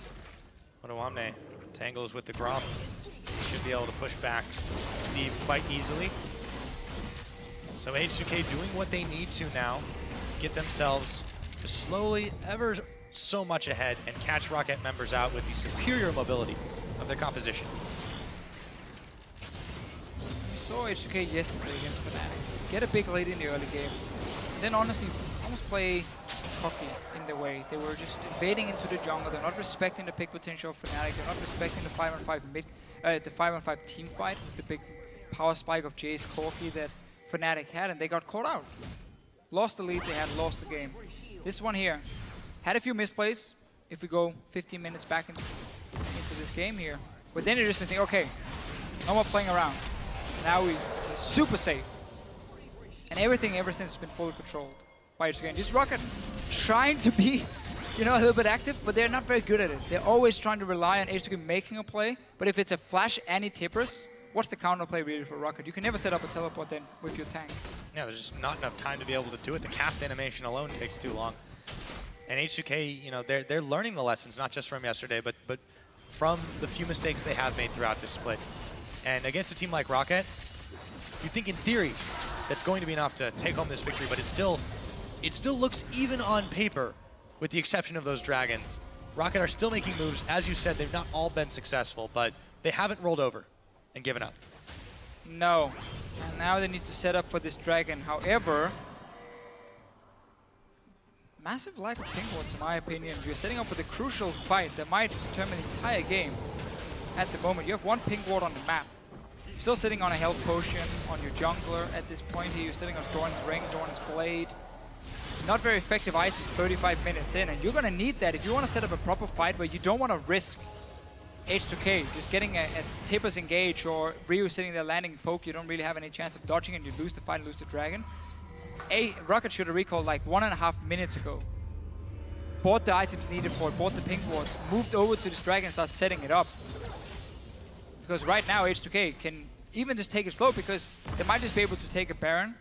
Odoamne tangles with the Grom. He should be able to push back Steve quite easily. So H2k doing what they need to now, get themselves just slowly, ever so much ahead, and catch Roccat members out with the superior mobility of their composition. We saw H2k yesterday against Fnatic. Get a big lead in the early game. Then honestly, almost play cocky in the way. They were just invading into the jungle. They're not respecting the pick potential of Fnatic. They're not respecting the 5-on-5 mid, the 5-on-5 team fight with the big power spike of Jace Corki that Fnatic had, and they got caught out. Lost the lead, they had lost the game. This one here had a few misplays. If we go 15 minutes back into this game here, but then you're just missing. Okay, no more playing around. Now we're super safe, and everything ever since has been fully controlled by H2k. Just Roccat trying to be, you know, a little bit active, but they're not very good at it. They're always trying to rely on H2k making a play, but if it's a flash and he tippers, what's the counter play really for Roccat? You can never set up a teleport then with your tank. Yeah, there's just not enough time to be able to do it. The cast animation alone takes too long. And H2k, you know, they're learning the lessons, not just from yesterday, but from the few mistakes they have made throughout this split. And against a team like Roccat, you think in theory that's going to be enough to take home this victory, but it still looks even on paper, with the exception of those dragons. Roccat are still making moves. As you said, they've not all been successful, but they haven't rolled over and given up. No. And now they need to set up for this dragon. However, massive lack of pink wards in my opinion. You're setting up for the crucial fight that might determine the entire game. At the moment, you have one pink ward on the map. You're still sitting on a health potion on your jungler at this point here. You're sitting on Doran's ring, Doran's blade. Not very effective items 35 minutes in, and you're gonna need that if you want to set up a proper fight where you don't want to risk H2k. Just getting a Tibbers engage or Ryu sitting there landing poke, you don't really have any chance of dodging and you lose the fight and lose the dragon. Roccat should have recalled like 1.5 minutes ago. Bought the items needed for it, bought the pink wards, moved over to this dragon and started setting it up. Because right now H2k can even just take it slow because they might just be able to take a Baron.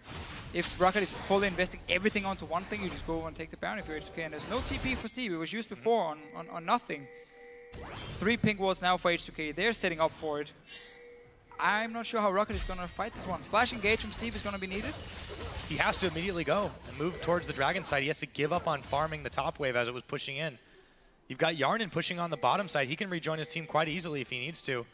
If Roccat is fully investing everything onto one thing, you just go and take the Baron if you're H2k. And there's no TP for Steve. It was used before on nothing. 3 pink wards now for H2k. They're setting up for it. I'm not sure how Roccat is going to fight this one. Flash engage from Steve is going to be needed. He has to immediately go and move towards the dragon side. He has to give up on farming the top wave as it was pushing in. You've got Yarnin pushing on the bottom side. He can rejoin his team quite easily if he needs to.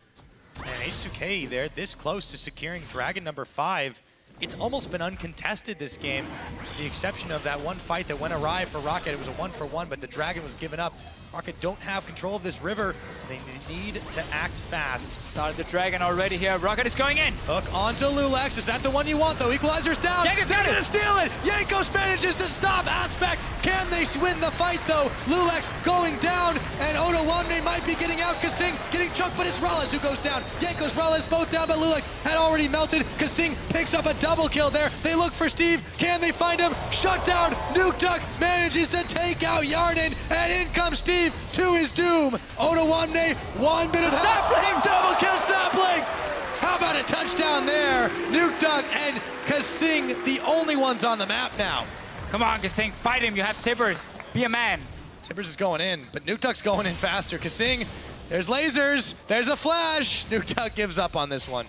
And H2k, they're this close to securing dragon number 5. It's almost been uncontested this game, with the exception of that one fight that went awry for Roccat. It was a 1-for-1, but the dragon was given up. Roccat don't have control of this river. They need to act fast. Started the dragon already here. Roccat is going in. Hook onto Lulex. Is that the one you want, though? Equalizer's down. Yanko's They're gonna steal it. Jankos manages to stop Aspect. Can they win the fight, though? Lulex going down, and Odo1 might be getting out. Kasing getting chucked, but it's Rallis who goes down. Jankos, Rallis both down, but Lulex had already melted. Kasing picks up a double kill there. They look for Steve. Can they find him? Shut down. Nuke Duck manages to take out Yarnin, and in comes Steve to his doom. Odo1, one bit of sapling, double kill sapling. How about a touchdown there? Nuke Duck and Kasing, the only ones on the map now. Come on, Kasing, fight him. You have Tibbers. Be a man. Tibbers is going in, but Nuke Duck's going in faster. Kasing, there's lasers, there's a flash. Nuke Duck gives up on this one.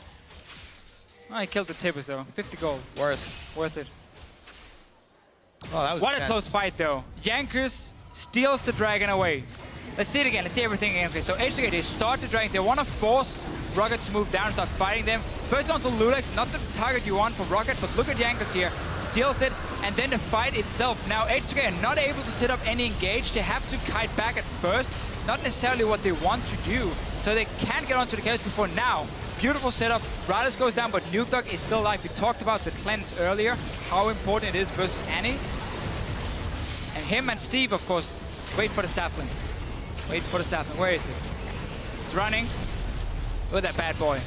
Oh, he killed the Tibbers though. 50 gold. Worth it. Oh, that was what a close fight though. Jankos steals the dragon away. Let's see it again. Let's see everything again. Okay, so H2k, they start the dragon. They want to force Roccat to move down and start fighting them. First onto Lulex, not the target you want for Roccat, but look at Jankos here. Steals it, and then the fight itself. Now H2k are not able to set up any engage. They have to kite back at first. Not necessarily what they want to do. So they can't get onto the chaos before now. Beautiful setup. Rallis goes down, but Nuke Duck is still alive. We talked about the cleanse earlier, how important it is versus Annie. And him and Steve, of course, wait for the sapling. Wait for the sapling. Where is it? It's running. Look at that bad boy.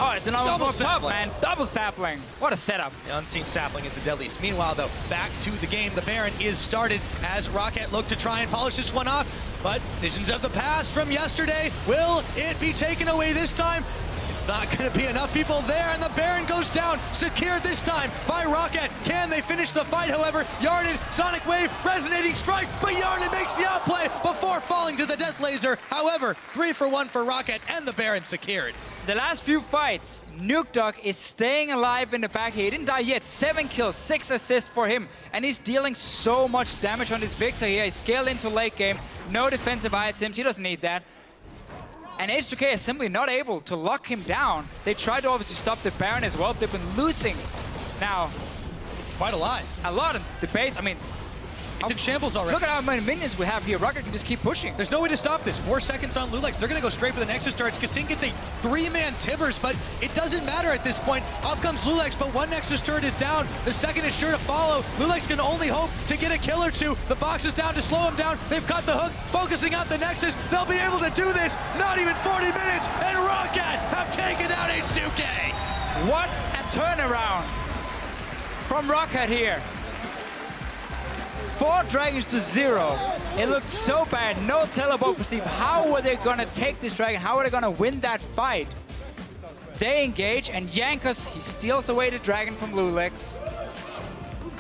Oh, it's another double sapling, man. Double sapling. What a setup. The unseen sapling is the deadliest. Meanwhile, though, back to the game. The Baron is started as Roccat look to try and polish this one off. But visions of the past from yesterday. Will it be taken away this time? It's not going to be enough people there, and the Baron goes down, secured this time by Roccat. Can they finish the fight, however? Yarnin, Sonic Wave, Resonating Strike, but Yarnin makes the outplay before falling to the Death Laser. However, 3-for-1 for Roccat, and the Baron secured. The last few fights, Nuke Duck is staying alive in the back here. He didn't die yet. 7 kills, 6 assists for him. And he's dealing so much damage on this Victor here. He's scaled into late game. No defensive items. He doesn't need that. And H2k is simply not able to lock him down. They tried to obviously stop the Baron as well. They've been losing now. Quite a lot. A lot of the base. I mean, it's in shambles already. Look at how many minions we have here. Roccat can just keep pushing. There's no way to stop this. 4 seconds on Lulex. They're going to go straight for the Nexus starts. Kasing gets a 3-man Tibbers, but it doesn't matter at this point. Up comes Lulex, but one Nexus turret is down. The second is sure to follow. Lulex can only hope to get a kill or two. The box is down to slow him down. They've cut the hook, focusing out the Nexus. They'll be able to do this. Not even 40 minutes, and Roccat have taken out H2k. What a turnaround from Roccat here. 4 dragons to 0. It looked so bad. No teleport for Steve. How were they going to take this dragon? How are they going to win that fight? They engage, and Jankos, he steals away the dragon from Lulex.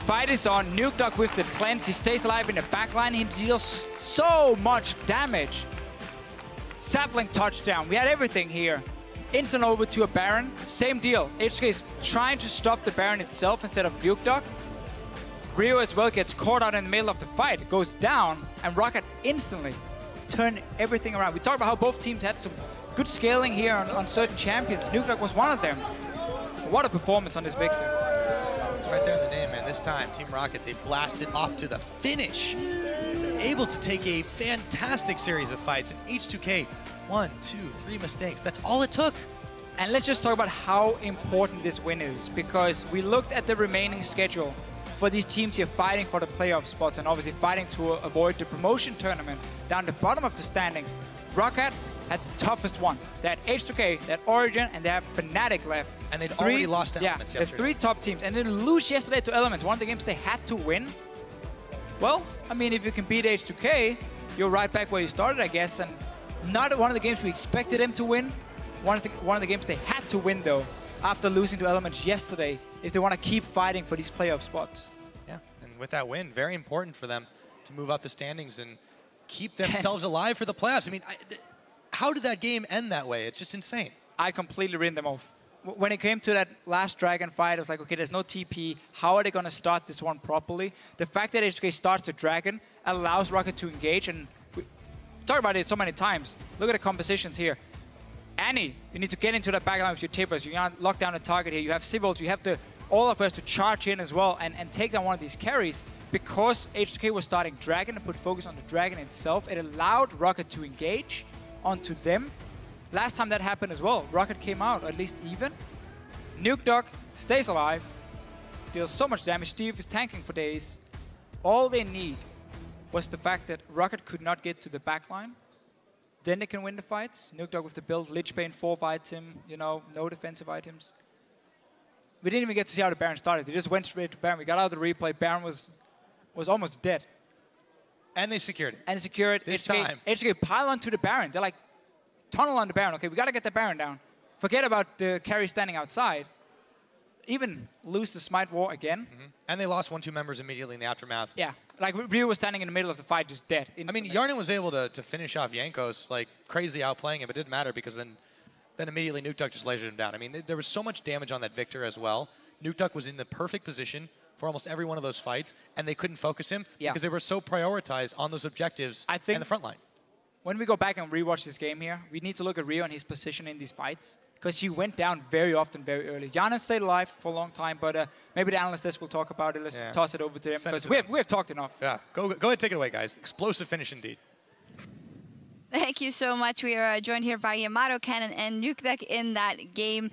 Fight is on. Nuke Duck with the cleanse. He stays alive in the backline. He deals so much damage. Sapling touchdown. We had everything here. Instant over to a Baron. Same deal. H2k is trying to stop the Baron itself instead of Nuke Duck. Ryu as well gets caught out in the middle of the fight. It goes down, and Roccat instantly turned everything around. We talked about how both teams had some good scaling here on certain champions. Nuke Duck was one of them. What a performance on this Victor. Right there in the name, man. This time, Team Roccat, they blasted off to the finish. Able to take a fantastic series of fights. And H2k, 1, 2, 3 mistakes. That's all it took. And let's just talk about how important this win is, because we looked at the remaining schedule for these teams here fighting for the playoff spots and obviously fighting to avoid the promotion tournament down the bottom of the standings. Roccat had the toughest one. They had H2k, they had Origin, and they have Fnatic left. And they'd already lost to Elements yesterday. yesterday. The 3 top teams, and then lose yesterday to Elements, one of the games they had to win. Well, I mean, if you can beat H2k, you're right back where you started, I guess, and not one of the games we expected them to win. One of the games they had to win, though, after losing to Elements yesterday, if they want to keep fighting for these playoff spots. Yeah, and with that win, very important for them to move up the standings and keep themselves alive for the playoffs. I mean, how did that game end that way? It's just insane. I completely written them off. When it came to that last Dragon fight, I was like, okay, there's no TP. How are they going to start this one properly? The fact that H2k starts the Dragon allows Roccat to engage, and we talk about it so many times. Look at the compositions here. Annie, you need to get into that backline with your tippers. You can't lock down the target here. You have Civils, you have all of us to charge in as well and take down one of these carries. Because H2k was starting Dragon and put focus on the Dragon itself, it allowed Roccat to engage onto them. Last time that happened as well, Roccat came out at least even. Nuke Dog stays alive, deals so much damage. Steve is tanking for days. All they need was the fact that Roccat could not get to the backline. Then they can win the fights. Nuke Dog with the build, Lich Bane 4 item, you know, no defensive items. We didn't even get to see how the Baron started. They just went straight to Baron. We got out of the replay. Baron was almost dead. And they secured it. And they secured it. This time. H2k pile onto the Baron. They're like, tunnel on the Baron. Okay, we got to get the Baron down. Forget about the carry standing outside. Even lose the Smite War again. And they lost 1-2 members immediately in the aftermath. Yeah, like Ryu was standing in the middle of the fight, just dead. Instantly. I mean, Yarnan was able to finish off Jankos, like crazy outplaying him, but it didn't matter because then immediately Nuke Duck just lasered him down. I mean, there was so much damage on that Victor as well. Nuke Duck was in the perfect position for almost every one of those fights, and they couldn't focus him because they were so prioritized on those objectives and the front line. When we go back and rewatch this game here, we need to look at Ryu and his position in these fights, because he went down very often, very early. Yarnan stayed alive for a long time, but maybe the analyst desk will talk about it. Let's just toss it over to him, because we have talked enough. Yeah, go ahead, take it away, guys. Explosive finish indeed. Thank you so much. We are joined here by Yamato, Cannon, and Nukedek in that game.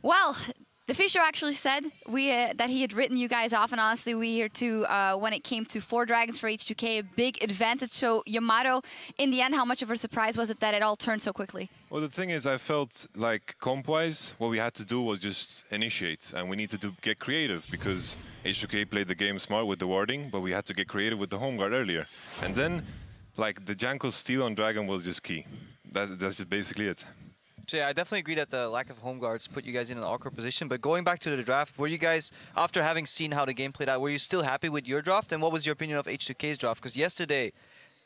Well, the Fisher actually said that he had written you guys off, and honestly, we here too, when it came to 4 Dragons for H2k, a big advantage. So, Yamato, in the end, how much of a surprise was it that it all turned so quickly? Well, the thing is, I felt like comp-wise, what we had to do was just initiate, and we needed to get creative, because H2k played the game smart with the warding, but we had to get creative with the home guard earlier. And then, like, the Janko steal on Dragon was just key. That's just basically it. So yeah, I definitely agree that the lack of home guards put you guys in an awkward position. But going back to the draft, were you guys, after having seen how the game played out, were you still happy with your draft? And what was your opinion of H2k's draft? Because yesterday,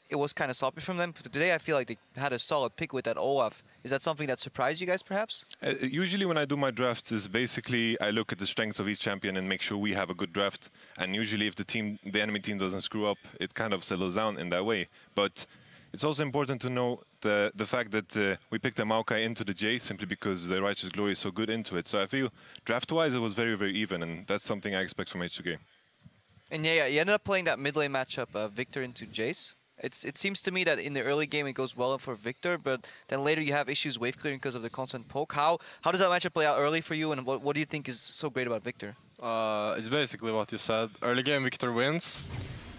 it was kind of sloppy from them. But today, I feel like they had a solid pick with that Olaf. Is that something that surprised you guys, perhaps? Usually when I do my drafts, is basically I look at the strengths of each champion and make sure we have a good draft. And usually if the enemy team doesn't screw up, it kind of settles down in that way. But it's also important to know the fact that we picked a Maokai into the J simply because the Righteous Glory is so good into it. So I feel draft-wise it was very, very even, and that's something I expect from H2k. And yeah, you ended up playing that mid lane matchup, Victor into Jace. It seems to me that in the early game it goes well for Victor, but then later you have issues wave clearing because of the constant poke. How does that matchup play out early for you, and what do you think is so great about Victor? It's basically what you said. Early game Victor wins,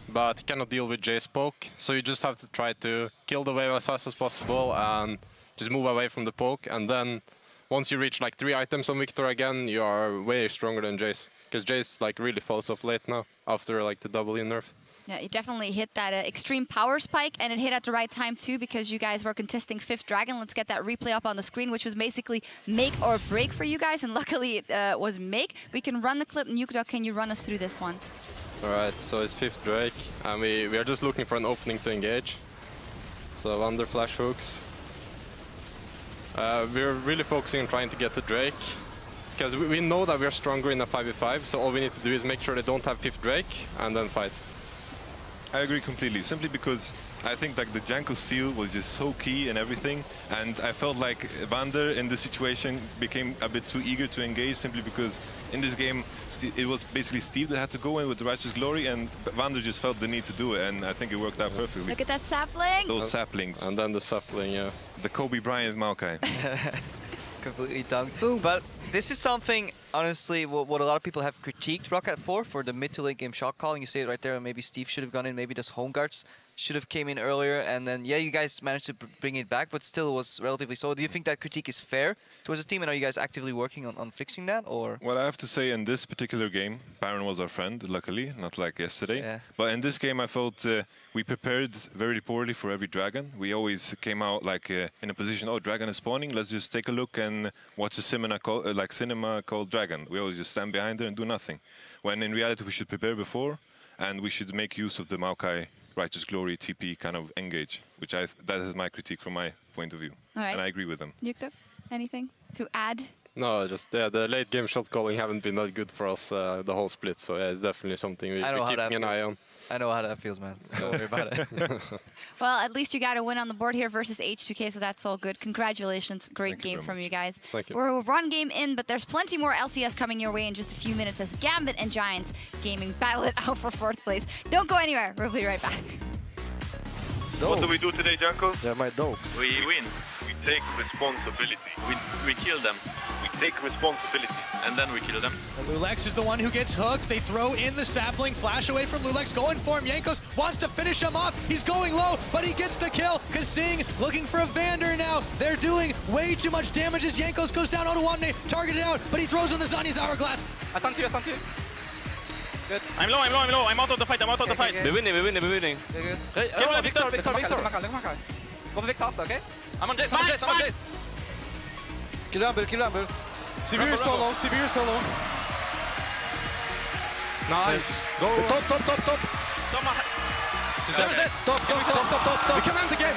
but he cannot deal with Jay's poke, so you just have to try to kill the wave as fast as possible and just move away from the poke, and then once you reach like 3 items on Victor again, you are way stronger than Jace, because Jace like really falls off late now after like the W nerf. Yeah, it definitely hit that extreme power spike, and it hit at the right time too, because you guys were contesting 5th Dragon. Let's get that replay up on the screen, which was basically make or break for you guys, and luckily it was make. We can run the clip. Nukedog, can you run us through this one? Alright, so it's 5th Drake, and we are just looking for an opening to engage. So under flash hooks. We're really focusing on trying to get to Drake, because we know that we are stronger in a 5v5, so all we need to do is make sure they don't have 5th Drake, and then fight. I agree completely, simply because I think like the jungle steal was just so key and everything, and I felt like Vander in this situation became a bit too eager to engage simply because in this game it was basically Steve that had to go in with the Righteous Glory, and Vander just felt the need to do it, and I think it worked out perfectly. Look at that sapling. Those saplings. And then the sapling, yeah. The Kobe Bryant Maokai. Completely dunked. Boom. But this is something, honestly, what a lot of people have critiqued Roccat for the mid to late game shot calling. You say it right there, maybe Steve should have gone in, maybe those home guards should have came in earlier, and then, yeah, you guys managed to bring it back, but still it was relatively slow. Do you think that critique is fair towards the team, and are you guys actively working on fixing that, or? Well, I have to say, in this particular game, Baron was our friend, luckily, not like yesterday. Yeah. But in this game, I felt we prepared very poorly for every dragon. We always came out like in a position, oh, dragon is spawning, let's just take a look and watch a cinema called Dragon. We always just stand behind her and do nothing. When in reality, we should prepare before, and we should make use of the Maokai Righteous Glory TP kind of engage, which that is my critique from my point of view. All right. And I agree with them. Yukto, anything to add? No, just the late game shot calling haven't been that good for us the whole split, so yeah, it's definitely something we're keeping an eye on. I know how that feels, man. Don't worry about it. Well, at least you got a win on the board here versus H2k, so that's all good. Congratulations. Great game from you guys. Thank you. We're one game in, but there's plenty more LCS coming your way in just a few minutes as Gambit and Giants Gaming battle it out for 4th place. Don't go anywhere. We'll be right back. What do we do today, Janko? They're my dogs. We win. We take responsibility. We kill them. We take responsibility. And then we kill them. Lulex is the one who gets hooked. They throw in the sapling. Flash away from Lulex. Going for him. Jankos wants to finish him off. He's going low, but he gets the kill. Kasing looking for a Vander now. They're doing way too much damage as Jankos goes down. Odowadne targeted out, but he throws on the Zanya's Hourglass. I stand you. Good. I'm low. I'm out of the fight. We're winning. Good. Victor. Go for Victor after, okay? I'm on Jace. Kill Rumble. Severe solo. Nice. Go. Top. Top. We can end the game.